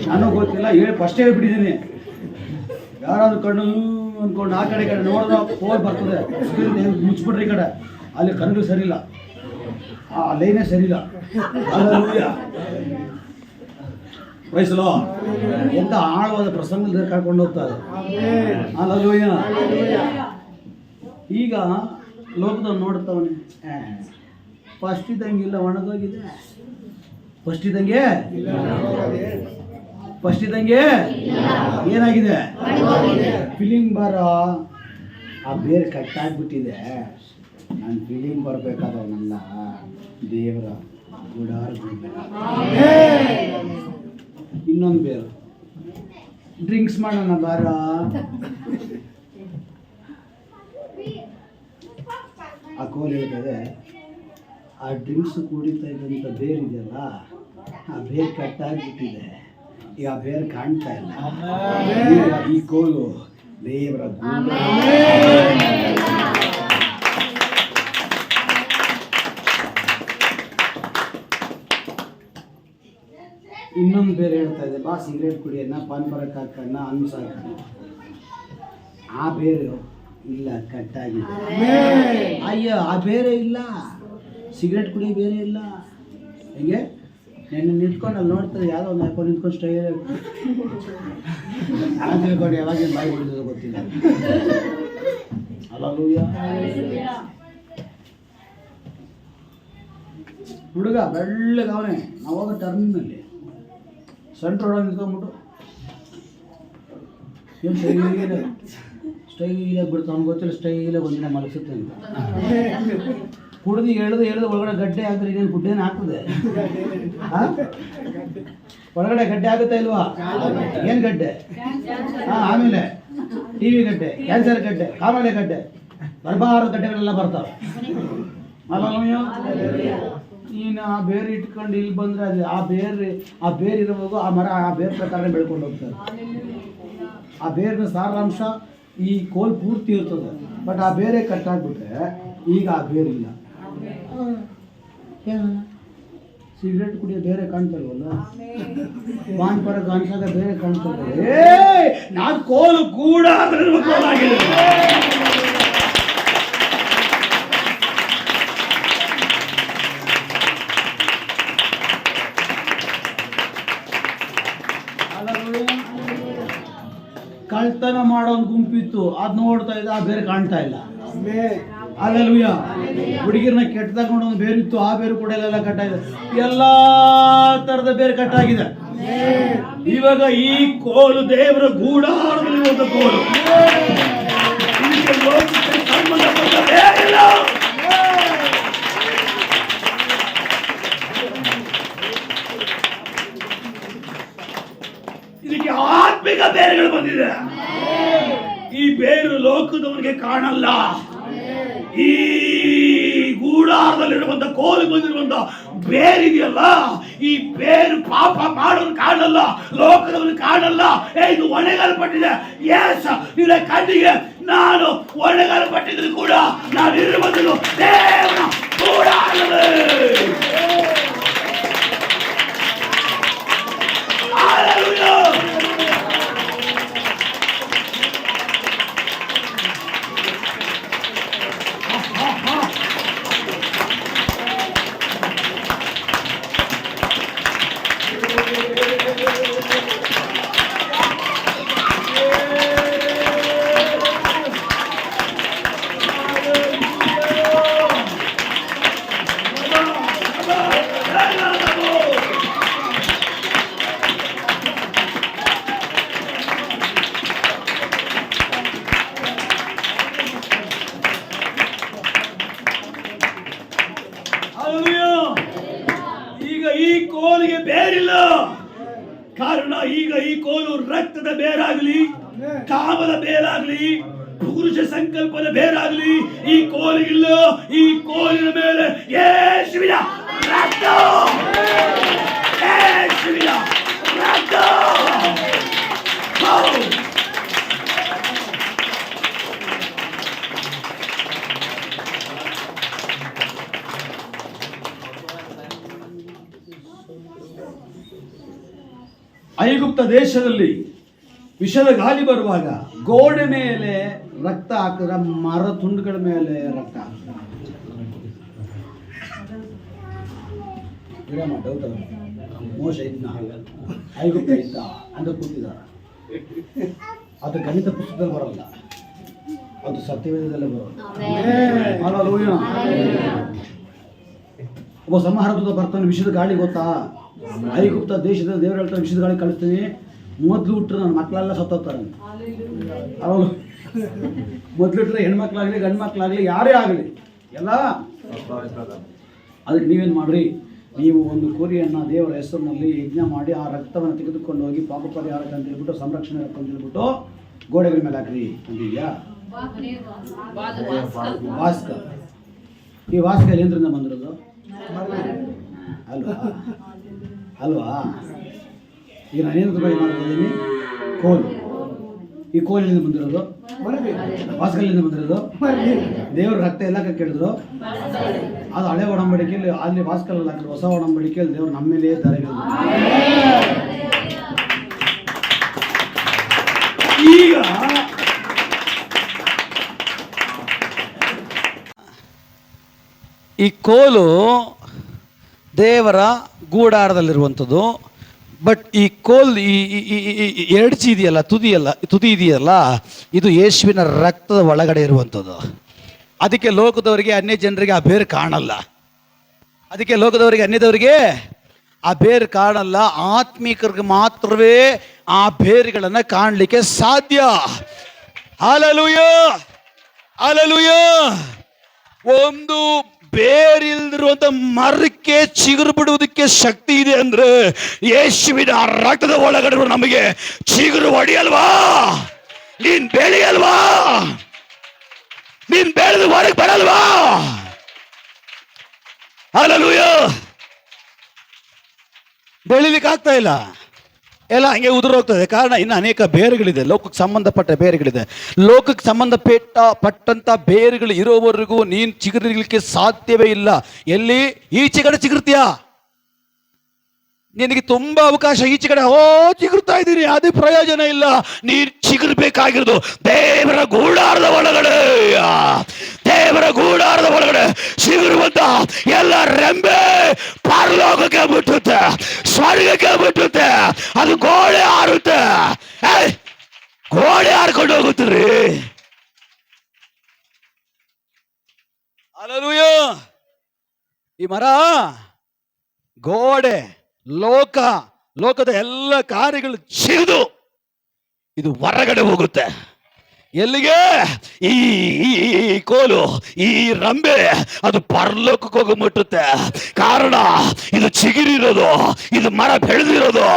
[SPEAKER 3] ನನಗೆ ಗೊತ್ತಿಲ್ಲ, ಫಸ್ಟೇ ಹೇಳ್ಬಿಟ್ಟಿದ್ದೀನಿ. ಯಾರಾದ್ರೂ ಕಣ್ಣು ಅಂದ್ಕೊಂಡು ಆ ಕಡೆ ನೋಡಿದ್ರೆ ಕೋಲ್ ಬರ್ತದೆ, ಮುಚ್ಚಿಬಿಟ್ರೆ ಈ ಕಡೆ, ಅಲ್ಲಿ ಕಣ್ಣು ಸರಿ ಇಲ್ಲ, ಆ ಲೈನೇ ಸರಿ ಇಲ್ಲ. ವಯಸ್ಸಲ್ಲ ಎಂತ ಆಳವಾದ ಪ್ರಸಂಗದಲ್ಲಿ ಕರ್ಕೊಂಡು ಹೋಗ್ತಾರೆ. ಈಗ ಲೋಕದವ್ನು ನೋಡ್ತಾವನೆ, ಫಸ್ಟ್ ಇದ್ದಂಗಿಲ್ಲ, ಒಣಗೋಗಿದೆ. ಫಸ್ಟ್ ಇದ್ದಂಗೆ ಏನಾಗಿದೆ? ಫೀಲಿಂಗ್ ಬರೋ ಆ ಬೇರೆ ಕಟ್ಟಾಗ್ಬಿಟ್ಟಿದೆ. ನಾನು ಫೀಲಿಂಗ್ ಬರಬೇಕಾದವನಲ್ಲ, ದೇವರ ಗುಡಾರ. ಇನ್ನೊಂದು ಬೇರೆ ಡ್ರಿಂಕ್ಸ್ ಮಾಡೋಣ ಬಾರ. ಆ ಕೋಲ್ ಹೇಳ್ತದೆ, ಆ ಡ್ರಿಂಕ್ಸ್ ಕುಡಿತಾ ಇದ್ದಂಥ ಬೇರ್ ಇದೆಯಲ್ಲ, ಆ ಬೇರ್ ಕಟ್ಟಾಗ್ಬಿಟ್ಟಿದೆ. ಈಗ ಆ ಬೇರ್ ಕಾಣ್ತಾ ಇಲ್ಲ. ಈ ಕೋಲು ದೇವರ ಇನ್ನೊಂದು ಬೇರೆ ಹೇಳ್ತಾ ಇದೆ, ಬಾ ಸಿಗರೇಟ್ ಕುಡಿಯೋಣ, ಪಾನ್ ಪರಕ್ ಹಾಕೋಣ, ಅನ್ಸಾಕ. ಆ ಬೇರು ಇಲ್ಲ, ಕಟ್ಟಾಗಿದೆ. ಅಯ್ಯೋ, ಆ ಬೇರೆ ಇಲ್ಲ, ಸಿಗರೇಟ್ ಕುಡಿ ಬೇರೆ ಇಲ್ಲ. ಹೆಂಗೆ ನೆನ್ನೆ ನಿಂತ್ಕೊಂಡು ಅಲ್ಲಿ ನೋಡ್ತಾರೆ, ಯಾವುದೋ ಒಂದು ಹಾಕೊಂಡು ನಿಂತ್ಕೊಂಡು ಸ್ಟೈಲ್ ತಿಳ್ಕೊಂಡು ಯಾವಾಗ ಬಾಯಿ ಹೊಡಿಯೋದು ಗೊತ್ತಿಲ್ಲ. ಅಲ್ಲೂಯ್ಯ, ಹುಡುಗ ಬೆಳ್ಳಗೆ ಅವನೇ. ನಾವು ಹೋಗೋ ಟರ್ಮಿನಲ್ಲಿ ಸೆಂಟ್ರ್ ಒಳಗೆ ನಿಂತ್ಕೊಂಡ್ಬಿಟ್ಟು ಏನು ಸ್ಟೈಲಾಗಿ ಬಿಡ್ತು. ಅವ್ನಿಗೆ ಗೊತ್ತಿಲ್ಲ ಸ್ಟೈಲಾಗಿ ಒಂದಿನ ಮಲಗಿಸುತ್ತೆ ಅಂತ. ಕುಡ್ದು ಎಳ್ದು ಒಳಗಡೆ ಗಡ್ಡೆ ಹಾಕಿದ್ರೆ ಇನ್ನೇನು ಗುಡ್ಡೇನು ಹಾಕ್ತದೆ? ಒಳಗಡೆ ಗಡ್ಡೆ ಆಗುತ್ತಾ ಇಲ್ವಾ? ಏನು ಗಡ್ಡೆ? ಆಮೇಲೆ ಟಿ ವಿ ಗಡ್ಡೆ, ಕ್ಯಾನ್ಸರ್ ಗಡ್ಡೆ, ಕಾಮಾಲೆ ಗಡ್ಡೆ, ಬರಬಾರದ ಗಡ್ಡೆಗಳೆಲ್ಲ ಬರ್ತಾವೆ. ನೀನು ಆ ಬೇರೆ ಇಟ್ಕೊಂಡು ಇಲ್ಲಿ ಬಂದರೆ ಅದು ಆ ಬೇರೆ ಇರೋವಾಗ ಆ ಮರ ಆ ಬೇರೆ ಪ್ರಕಾರ ಬೆಳ್ಕೊಂಡು ಹೋಗ್ತಾರೆ. ಆ ಬೇರಿನ ಸಾರಾಂಶ ಈ ಕೋಲ್ ಪೂರ್ತಿ ಇರ್ತದೆ. ಬಟ್ ಆ ಬೇರೆ ಕಟ್ಟಾಗ್ಬಿಟ್ರೆ ಈಗ ಆ ಬೇರಿಲ್ಲ. ಸಿಗರೇಟ್ ಕುಡಿಯೋ ಬೇರೆ ಕಾಣ್ತಲ್ವಲ್ಲ, ಪಾನ್ ಪರಕ್ ಅನ್ಸಾಗ ಬೇರೆ ಕಾಣ್ತದೆ. ನಾನು ಕೋಲು ಕೂಡ ಕೋಲಾಗಿದೆ. ಕಳ್ತನ ಮಾಡೋನ್ ಗುಂಪಿತ್ತು, ಅದ್ ನೋಡ್ತಾ ಇದ್ದ, ಆ ಬೇರೆ ಕಾಣ್ತಾ ಇಲ್ಲ. ಅಲ್ಲೆಲ್ಲೂಯ್ಯ. ಹುಡುಗಿರ್ನ ಕೆಟ್ಟದಾಗ ಒಂದು ಬೇರಿತ್ತು, ಆ ಬೇರು ಕೂಡ ಎಲ್ಲ ಕಟ್ಟಾಗಿದೆ. ಎಲ್ಲಾ ತರದ ಬೇರೆ ಕಟ್ಟಾಗಿದೆ. ಇವಾಗ ಈ ಕೋಲು ದೇವರ ಗೂಡಾರದಲ್ಲಿ ಒಂದು ಕೋಲು. ಸಂಬಂಧಪಟ್ಟ ಬೇರಿಲ್ಲ. ಇದಕ್ಕೆ ಆತ್ಮಿಕ ಬೇರುಗಳು ಬಂದಿದೆ. ಈ ಬೇರು ಲೋಕದವನಿಗೆ ಕಾಣಲ್ಲ. ಈ ಗೂಡಾರದಲ್ಲಿರುವಂತ ಕೋಲು ಬಂದಿರುವಂತ ಬೇರಿದೆಯಲ್ಲ, ಈ ಬೇರು ಪಾಪ ಮಾಡೋನು ಕಾಣಲ್ಲ, ಲೋಕದವನು ಕಾಣಲ್ಲ. ಇದು ಒಣಗಲ್ಪಟ್ಟಿದೆ. ಎಸ್, ನಿನ್ನ ಕಣ್ಣಿಗೆ ನಾನು ಒಣಗಲ್ಪಟ್ಟಿದ್ರು ಕೂಡ ನಾನು ಇರುವುದು ದೇವರ ಗೂಡಾರದಲ್ಲಿ. ಈಗ ಈ ಕೋಲಿಗೆ ಬೇರಿಲ್ಲ. ಕಾರಣ ಈಗ ಈ ಕೋಲು ರಕ್ತದ ಬೇರಾಗ್ಲಿ, ಕಾಮದ ಬೇರಾಗ್ಲಿ, ಪುರುಷ ಸಂಕಲ್ಪದ ಬೇರಾಗ್ಲಿ ಈ ಕೋಲಿಗಿಲ್ಲ. ಈ ಕೋಲಿನ ಮೇಲೆ ಯೇಸುವಿನ ರಕ್ತ, ಯೇಸುವಿನ ರಕ್ತ. ಐಗುಪ್ತ ದೇಶದಲ್ಲಿ ವಿಷದ ಗಾಳಿ ಬರುವಾಗ ಗೋಡೆ ಮೇಲೆ ರಕ್ತ ಹಾಕಿದ್ರೆ ಮರ ತುಂಡುಗಳ ಮೇಲೆ ರಕ್ತ ಹಾಕಿದ್ರೆ ಮೋಶ ಇದ್ನ ಐಗುಪ್ತ ಇದ್ದ ಅಂತ ಕೂತಿದ್ದಾರೆ. ಅದು ಗಣಿತ ಪುಸ್ತಕದಲ್ಲಿ ಬರಲ್ಲ. ಅದು ಸತ್ಯವೇದದಲ್ಲೇ ಬರೋದು. ಹಲ್ಲೆಲೂಯಾ. ಒಬ್ಬ ಸಂಹಾರದೂತ ಬರ್ತಾನೆ. ವಿಷದ ಗಾಳಿ ಗೊತ್ತಾ? ಐಗುಪ್ತ ದೇಶದ ದೇವರು ಹೇಳ್ತಾರೆ, ವಿಷದ ಗಾಳಿ ಕಳಿಸ್ತೀನಿ, ಮೊದಲು ಹುಟ್ಟರೆ ನನ್ನ ಮಕ್ಕಳೆಲ್ಲ ಸತ್ತೋಗ್ತಾರೆ. ಅವಳು ಮೊದಲು ಹುಟ್ಟರೆ ಹೆಣ್ಮಕ್ಳಾಗಲಿ ಗಂಡು ಮಕ್ಕಳಾಗಲಿ ಯಾರೇ ಆಗಲಿ ಎಲ್ಲ. ಅದಕ್ಕೆ ನೀವೇನು ಮಾಡ್ರಿ, ನೀವು ಒಂದು ಕುರಿಯನ್ನು ದೇವರ ಹೆಸರಿನಲ್ಲಿ ಯಜ್ಞ ಮಾಡಿ ಆ ರಕ್ತವನ್ನು ತೆಗೆದುಕೊಂಡು ಹೋಗಿ ಪಾಪ ಪರಿಹಾರಕ್ಕೆ ಅಂತ ಹೇಳ್ಬಿಟ್ಟು, ಸಂರಕ್ಷಣೆ ಅಂತ ಹೇಳ್ಬಿಟ್ಟು ಗೋಡೆಗಳ ಮೇಲೆ ಹಾಕ್ರಿ ಅಂತಿದ್ಯಾ? ವಾಸ್ಕ. ಈ ವಾಸ್ಕ ಎಲ್ಲಿಂದ್ರಿಂದ ಬಂದಿರೋದು? ಅಲ್ವಾ ಅಲ್ವಾ? ಈಗ ನಾನೇನು ಬಗ್ಗೆ ಮಾಡ್ತಿದ್ದೀನಿ? ಕೋಲು. ಈ ಕೋಲಿನಿಂದ ಬಂದಿರೋದು? ವಾಸ್ಕಲ್ಲಿಂದ ಬಂದಿರೋದು? ದೇವ್ರ ರಕ್ತ ಎಲ್ಲ ಕೇಳಿದ್ರು. ಅದು ಹಳೆ ಒಡಂಬಡಿಕೆಯಲ್ಲಿ ಅಲ್ಲಿ ವಾಸ್ಕಲ್ಲಿ ಹಾಕಿದ್ರು. ಹೊಸ ಒಡಂಬಡಿಕೆಯಲ್ಲಿ ದೇವ್ರು ನಮ್ಮ ಮೇಲೆ ಇದ್ದಾರೆ. ಈಗ
[SPEAKER 1] ಈ ಕೋಲು ದೇವರ ಗೂಡಾರದಲ್ಲಿರುವಂಥದ್ದು. ಬಟ್ ಈ ಕೋಲ್ ಎರಡ್ಚಿ ಇದೆಯಲ್ಲ, ತುದಿ ಇದೆಯಲ್ಲ, ಇದು ಯೇಸುವಿನ ರಕ್ತದ ಒಳಗಡೆ ಇರುವಂಥದ್ದು. ಅದಕ್ಕೆ ಲೋಕದವರಿಗೆ, ಅನ್ಯ ಜನರಿಗೆ ಆ ಬೇರು ಕಾಣಲ್ಲ. ಅದಕ್ಕೆ ಲೋಕದವರಿಗೆ, ಅನ್ಯದವರಿಗೆ ಆ ಬೇರು ಕಾಣಲ್ಲ. ಆತ್ಮೀಕರಿಗೆ ಮಾತ್ರವೇ ಆ ಬೇರುಗಳನ್ನು ಕಾಣಲಿಕ್ಕೆ ಸಾಧ್ಯ. Hallelujah, hallelujah. ಒಂದು ಬೇರಿಲ್ದಿರುವಂತ ಮರಕ್ಕೆ ಚಿಗುರು ಬಿಡುವುದಕ್ಕೆ ಶಕ್ತಿ ಇದೆ ಅಂದ್ರೆ ಯೇಸುವಿನ ರಕ್ತದ ಒಳಗಡೆ ನಮಗೆ ಚಿಗುರು ಹೊಡಿಯಲ್ವಾ? ನೀನ್ ಬೆಳೆಯಲ್ವಾ? ನೀನ್ ಬೆಳೆದು ಹೊರಗೆ ಬರಲ್ವಾ? ಹಲ್ಲೆಲೂಯಾ. ಬೆಳಿಲಿಕ್ಕೆ ಆಗ್ತಾ ಇಲ್ಲ, ಎಲ್ಲ ಹಂಗೆ ಉದುರೋಗ್ತದೆ. ಕಾರಣ ಇನ್ನು ಅನೇಕ ಬೇರುಗಳಿದೆ, ಲೋಕಕ್ಕೆ ಸಂಬಂಧಪಟ್ಟ ಬೇರುಗಳಿದೆ. ಲೋಕಕ್ಕೆ ಸಂಬಂಧಪಟ್ಟಂತ ಬೇರುಗಳು ಇರೋವರೆಗೂ ನೀನು ಚಿಗುರಲಿಕ್ಕೆ ಸಾಧ್ಯವೇ ಇಲ್ಲ. ಎಲ್ಲಿ? ಈಚೆ ಕಡೆ ಚಿಗುರ್ತೀಯಾ? ನಿನಗೆ ತುಂಬಾ ಅವಕಾಶ. ಈಚೆ ಕಡೆ ಚಿಗುರ್ತಾ ಇದ್ದೀನಿ, ಅದೇ ಪ್ರಯೋಜನ ಇಲ್ಲ. ನೀನು ಚಿಗುರ್ಬೇಕಾಗಿರೋದು ದೇವರ ಗೂಡಾರದ ಒಳಗಡೆ. ದೇವರ ಗೂಡಾರದ ಒಳಗಡೆ ಚಿಗುರುವಂತ ಎಲ್ಲ ರೆಂಬೆ ಪರಲೋಕಕ್ಕೆ ಬಿಟ್ಟುತ್ತೆ, ಸ್ವರ್ಗಕ್ಕೆ ಬಿಟ್ಟುತ್ತೆ. ಅದು ಗೋಡೆ ಹಾರುತ್ತೆ. ಗೋಡೆ ಹಾರ್ಕೊಂಡು ಹೋಗುತ್ತೀರಿ. ಹಲ್ಲೆಲೂಯಾ. ಈ ಮರ ಗೋಡೆ, ಲೋಕದ ಎಲ್ಲ ಕಾರ್ಯಗಳು ಚಿರಿದು ಇದು ಹೊರಗಡೆ ಹೋಗುತ್ತೆ. ಎಲ್ಲಿಗೆ? ಈ ಕೋಲು, ಈ ರಂಬೆ ಅದು ಪರಲೋಕಕ್ಕೆ ಹೋಗಿ ಮುಟ್ಟುತ್ತೆ. ಕಾರಣ ಇದು ಚಿಗುರಿರೋದು, ಇದು ಮರ ಬೆಳೆದಿರೋದು,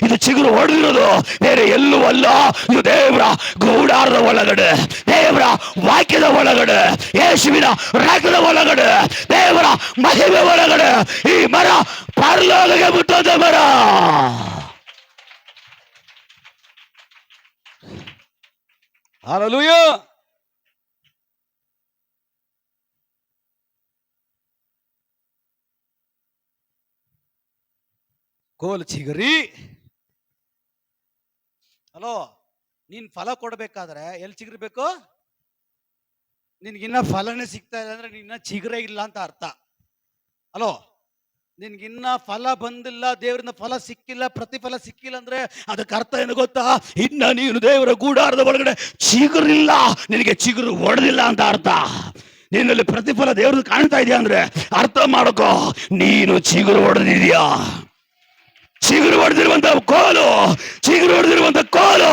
[SPEAKER 1] ಇದು ಚಿಗುರು ಹೊಡೆದಿರೋದು ಬೇರೆ ಎಲ್ಲೂ ಅಲ್ಲ. ಇದು ದೇವರ ಗೂಡಾರದ ಒಳಗಡೆ, ದೇವರ ವಾಕ್ಯದ ಒಳಗಡೆ, ಯೇಸುವಿನ ರಕ್ತದ ಒಳಗಡೆ, ದೇವರ ಮಹಿಮೆ ಒಳಗಡೆ ಈ ಮರ ಪರಲೋಕಕ್ಕೆ ಮುಟ್ಟೋದ ಮರ. ಹಲ್ಲೆಲೂಯಾ. ಕೋಲು ಚಿಗುರಿ. ಹಲೋ, ನೀನ್ ಫಲ ಕೊಡ್ಬೇಕಾದ್ರೆ ಎಲ್ಲಿ ಚಿಗುರ್ಬೇಕು? ನಿನ್ಗಿನ್ನ ಫಲನೇ ಸಿಗ್ತಾ ಇಲ್ಲ ಅಂದ್ರೆ ನಿನ್ನ ಚಿಗುರೇ ಇಲ್ಲ ಅಂತ ಅರ್ಥ. ಹಲೋ, ನಿನ್ಗಿನ್ನ ಫಲ ಬಂದಿಲ್ಲ, ದೇವರಿಂದ ಫಲ ಸಿಕ್ಕಿಲ್ಲ, ಪ್ರತಿಫಲ ಸಿಕ್ಕಿಲ್ಲ ಅಂದ್ರೆ ಅದಕ್ಕೆ ಅರ್ಥ ಏನು ಗೊತ್ತಾ? ಇನ್ನ ನೀನು ದೇವರ ಗೂಡಾರದ ಒಳಗಡೆ ಚಿಗುರಿಲ್ಲ, ನಿನಗೆ ಚಿಗುರು ಹೊಡೆದಿಲ್ಲ ಅಂತ ಅರ್ಥ. ನಿನ್ನಲ್ಲಿ ಪ್ರತಿಫಲ ದೇವ್ರದ್ದು ಕಾಣ್ತಾ ಇದೆಯಾ ಅಂದ್ರೆ ಅರ್ಥ ಮಾಡಕೋ, ನೀನು ಚಿಗುರು ಹೊಡೆದಿದ್ಯಾ. ಚಿಗುರು ಹೊಡೆದಿರುವಂತ ಕೋಲು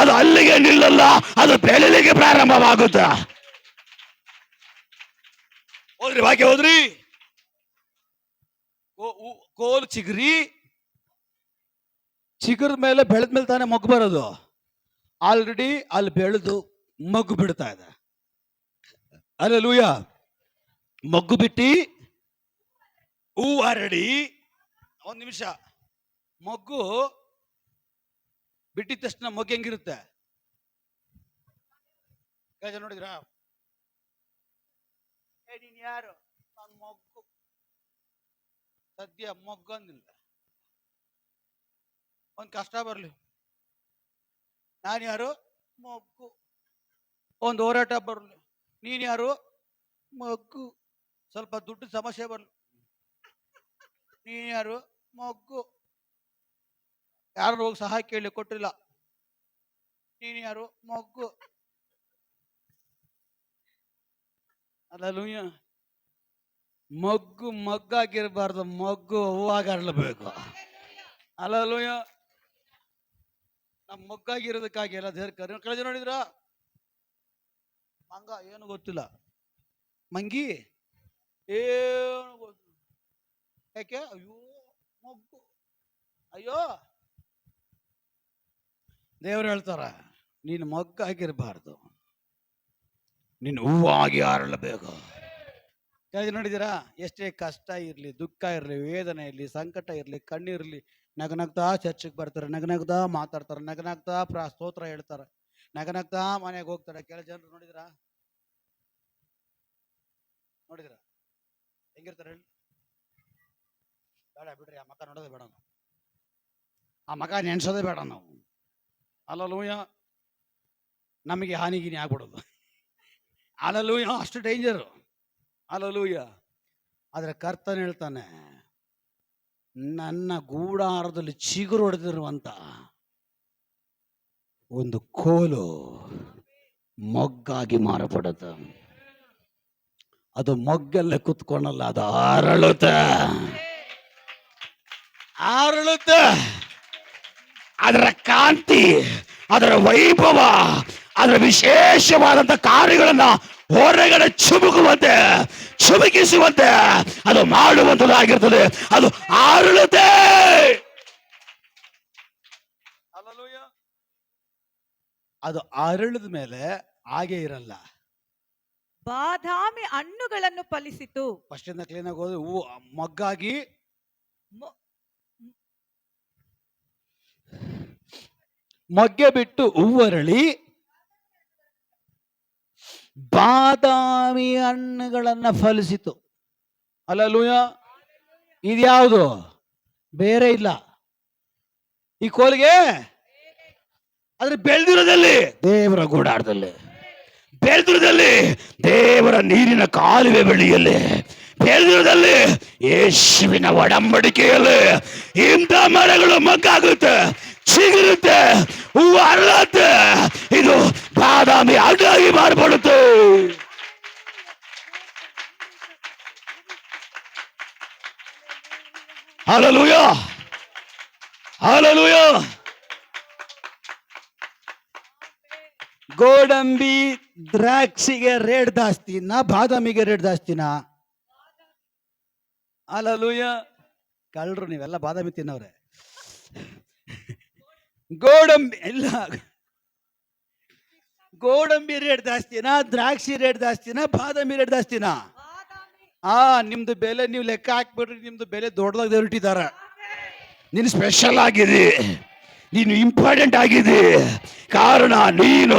[SPEAKER 1] ಅದು ಅಲ್ಲಿಗೆ ನಿಲ್ಲಲ್ಲ, ಅದು ಬೆಳೆಲಿಕ್ಕೆ ಪ್ರಾರಂಭವಾಗುತ್ತೆ. ಹೋದ್ರಿ ವಾಕ್ಯ ಹೋದ್ರಿ. ಕೋಲು ಚಿಗುರ ಮೇಲೆ ಬೆಳೆದ್ಮೇಲೆ ತಾನೇ ಮಗು ಬರೋದು. ಆಲ್ರೆಡಿ ಅಲ್ಲಿ ಬೆಳೆದು ಮಗು ಬಿಡ್ತಾ ಇದೆ. ಹಲ್ಲೆಲೂಯಾ. ಮಗು ಬಿಟ್ಟಿ ಹೂ ಹರಡಿ, ಒಂದ್ ನಿಮಿಷ, ಮಗು ಬಿಟ್ಟಿದ ತಕ್ಷಣ ಮಗು ಹೆಂಗಿರುತ್ತೆ ನೋಡಿದ್ರಾ? ನೀನ್ ಯಾರು? ನಾನು ಮಗು. ಸದ್ಯ ಮೊಗ್ಗಂದಿಲ್ಲ. ಒಂದು ಕಷ್ಟ ಬರಲಿ, ನಾನು ಯಾರು? ಮೊಗ್ಗು. ಒಂದು ಹೋರಾಟ ಬರಲಿ, ನೀನು ಯಾರು? ಮೊಗ್ಗು. ಸ್ವಲ್ಪ ದುಡ್ಡು ಸಮಸ್ಯೆ ಬರಲಿ, ನೀನು ಯಾರು? ಮೊಗ್ಗು. ಯಾರು ಹೋಗಿ ಸಹಾಯ ಕೇಳಿ ಕೊಟ್ಟಿಲ್ಲ, ನೀನು ಯಾರು? ಮೊಗ್ಗು.
[SPEAKER 3] ಅಲ್ಲೂಯ್ಯ. ಮೊಗ್ಗು ಮೊಗ್ಗಾಗಿರ್ಬಾರ್ದು, ಮೊಗ್ಗು ಹೂವಾಗಿ ಅರಳಬೇಕು. ಅಲ್ಲೂಯ್ಯ. ನಮ್ಮ ಮೊಗ್ಗಾಗಿರೋದಕ್ಕಾಗಿ ಎಲ್ಲ ದೇವ್ರ ಕಳೆದ ನೋಡಿದ್ರ ಮಂಗ ಏನು ಗೊತ್ತಿಲ್ಲ, ಮಂಗಿ ಏನು ಗೊತ್ತಿಲ್ಲ. ಯಾಕೆ? ಅಯ್ಯೋ ಮೊಗ್ಗು, ಅಯ್ಯೋ. ದೇವ್ರು ಹೇಳ್ತಾರ, ನೀನು ಮೊಗ್ಗಾಗಿರ್ಬಾರ್ದು, ನೀನು ಹೂವಾಗಿ ಅರಳಬೇಕು. ಕೇಳಿದ್ರೆ ನೋಡಿದ್ದೀರಾ? ಎಷ್ಟೇ ಕಷ್ಟ ಇರಲಿ, ದುಃಖ ಇರಲಿ, ವೇದನೆ ಇರಲಿ, ಸಂಕಟ ಇರಲಿ, ಕಣ್ಣಿರಲಿ, ನಗನಗ್ತಾ ಚರ್ಚಿಗೆ ಬರ್ತಾರೆ, ನಗನಗ್ತಾ ಮಾತಾಡ್ತಾರೆ, ನಗನಗ್ತಾ ಸ್ತೋತ್ರ ಹೇಳ್ತಾರೆ, ನಗನಗ್ತಾ ಮನೆಗೆ ಹೋಗ್ತಾರೆ. ಕೆಲ ಜನರು ನೋಡಿದಿರಾ? ಹೆಂಗಿರ್ತಾರೆ ಹೇಳಿ? ಬೇಡ ಬಿಡ್ರಿ, ಆ ಮಕ ನೋಡೋದೇ ಬೇಡ ನಾವು, ಆ ಮಕ ನೆನ್ಸೋದೇ ಬೇಡ ನಾವು. ಅಲ್ಲೂಯ್ಯ. ನಮಗೆ ಹಾನಿಗಿನಿ ಆಗ್ಬಿಡೋದು. ಅಲ್ಲೂಯ್ಯ, ಅಷ್ಟು ಡೇಂಜರು. ಅಲ್ಲೂಯ್ಯ. ಆದರೆ ಕರ್ತನ ಹೇಳ್ತಾನೆ, ನನ್ನ ಗೂಡಾರದಲ್ಲಿ ಚಿಗುರು ಹೊಡೆದಿರುವಂತ ಒಂದು ಕೋಲು ಮೊಗ್ಗಾಗಿ ಮಾರಪಡುತ್ತೆ. ಅದು ಮೊಗ್ಗಲ್ಲೇ ಕುತ್ಕೊಂಡಲ್ಲ, ಅದು ಅರಳುತ್ತೆ, ಅರಳುತ್ತೆ. ಅದರ ಕಾಂತಿ, ಅದರ ವೈಭವ, ಅದರ ವಿಶೇಷವಾದಂತ ಕಾರ್ಯಗಳನ್ನ ಹೊರಗಡೆ ಚುಮುಕಿಸುವಂತೆ ಅದು ಮಾಡುವಂತದ್ದಾಗಿರ್ತದೆ. ಅದು ಅರಳುತ್ತೆ. ಅದು ಅರಳಿದ ಮೇಲೆ ಹಾಗೆ ಇರಲ್ಲ.
[SPEAKER 2] ಬಾದಾಮಿ ಹಣ್ಣುಗಳನ್ನು ಫಲಿಸಿತು.
[SPEAKER 3] ಫಸ್ಟ್ ಇಂದ ಕ್ಲೀನ್ ಆಗಿ ಹೋದ್ರೆ ಹೂ ಮೊಗ್ಗಾಗಿ ಮೊಗ್ಗೆ ಬಿಟ್ಟು ಹೂವರಳಿ ಬಾದಾಮಿ ಹಣ್ಣುಗಳನ್ನ ಫಲಿಸಿತು. ಅಲ್ಲೂಯ್ಯ. ಇದ್ಯಾವುದು? ಬೇರೆ ಇಲ್ಲ. ಈ ಕೋಲಿಗೆ ಆದ್ರೆ ಬೆಳೆದಿರೋದಲ್ಲಿ ದೇವರ ಗೂಡಾರದಲ್ಲಿ, ಬೆಳೆದಿರೋದಲ್ಲಿ ದೇವರ ನೀರಿನ ಕಾಲುವೆ ಬಳಿಯಲ್ಲಿ, ಬೆಳೆದಿರೋದಲ್ಲಿ ಯೇಸುವಿನ ಒಡಂಬಡಿಕೆಯಲ್ಲಿ ಇಂಥ ಮರಗಳು ಮಗ್ಗಾಗುತ್ತೆ, ಚಿಗುರುತ್ತೆ, ಹೂವು ಅರಳುತ್ತೆ. ಇದು ಬಾದಾಮಿ ಹಣ್ಣಾಗಿ ಮಾರ್ಪಡುತ್ತೆ. Hallelujah, hallelujah. ಗೋಡಂಬಿ ದ್ರಾಕ್ಷಿಗೆ ರೇಟ್ ಜಾಸ್ತಿನಾ, ಬಾದಾಮಿಗೆ ರೇಟ್ ಜಾಸ್ತಿನಾ? ಹಲ್ಲೆಲೂಯ. ಕಳ್ರು ನೀವೆಲ್ಲ ಬಾದಾಮಿ ತಿನ್ನವ್ರೆ. ಗೋಡಂಬಿ ಇಲ್ಲ, ಗೋಡಂಬಿ ರೇಟ್ ಜಾಸ್ತಿನಾ, ದ್ರಾಕ್ಷಿ ರೇಟ್ ಜಾಸ್ತಿನಾ, ಬಾದಾಮಿ ರೇಟ್ ಜಾಸ್ತಿನಾ? ನಿಮ್ದು ಬೆಲೆ ನೀವು ಲೆಕ್ಕ ಹಾಕ್ಬಿಡ್ರಿ. ನಿಮ್ದು ಬೆಲೆ ದೊಡ್ಡದಾಗಿ ಹೊರಟಿದಾರ. ನೀನು ಸ್ಪೆಷಲ್ ಆಗಿದೆ, ನೀನು ಇಂಪಾರ್ಟೆಂಟ್ ಆಗಿದೆ. ಕಾರಣ ನೀನು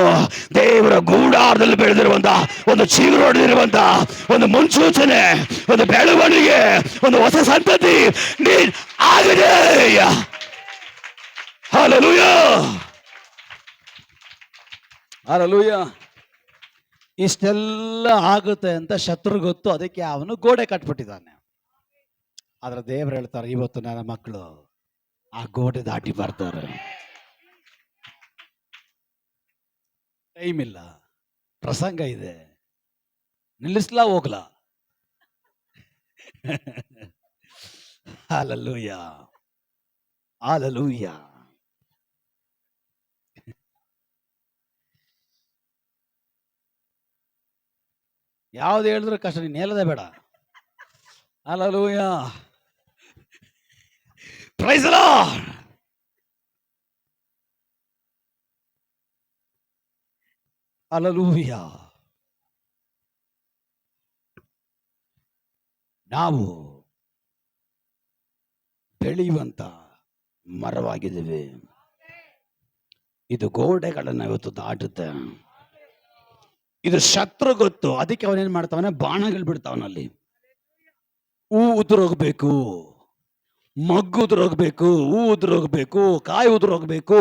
[SPEAKER 3] ದೇವರ ಗೂಡಾರದಲ್ಲಿ ಬೆಳೆದಿರುವಂತ ಒಂದು ಚಿಗುರು ಹೊಡೆದಿರುವಂತ ಒಂದು ಮುನ್ಸೂಚನೆ, ಒಂದು ಬೆಳವಣಿಗೆ, ಒಂದು ಹೊಸ ಸಂತತಿ ನೀನ್ ಆಗಿದೆ. Hallelujah, hallelujah. ಇಷ್ಟೆಲ್ಲ ಆಗುತ್ತೆ ಅಂತ ಶತ್ರು ಗೊತ್ತು, ಅದಕ್ಕೆ ಅವನು ಗೋಡೆ ಕಟ್ಬಿಟ್ಟಿದ್ದಾನೆ. ಆದ್ರೆ ದೇವರು ಹೇಳ್ತಾರೆ, ಇವತ್ತು ನನ್ನ ಮಕ್ಕಳು ಆ ಗೋಡೆ ದಾಟಿ ಬರ್ತಾರೆ. ಟೈಮ್ ಇಲ್ಲ, ಪ್ರಸಂಗ ಇದೆ, ನಿಲ್ಲಿಸ್ಲಾ ಹೋಗ್ಲಾ? Hallelujah, hallelujah. ಯಾವ್ದು ಹೇಳಿದ್ರು ಕಷ್ಟ, ನೀನು ಹೇಳದೆ ಬೇಡ. Hallelujah, praise the Lord. Hallelujah. ನಾವು ಬೆಳೆಯುವಂತ ಮರವಾಗಿದ್ದೇವೆ. ಇದು ಗೋಡೆಗಳನ್ನ ಇವತ್ತು ದಾಟುತ್ತೆ. ಇದು ಶತ್ರು ಗೊತ್ತು, ಅದಕ್ಕೆ ಅವನೇನ್ ಮಾಡ್ತಾವನೆ, ಬಾಣಗಳು ಬಿಡ್ತಾವನಲ್ಲಿ. ಹೂ ಉದುರೋಗ್ಬೇಕು, ಮಗ್ಗು ಉದುರೋಗ್ಬೇಕು, ಹೂ ಉದುರೋಗ್ಬೇಕು, ಕಾಯಿ ಉದುರೋಗ್ಬೇಕು,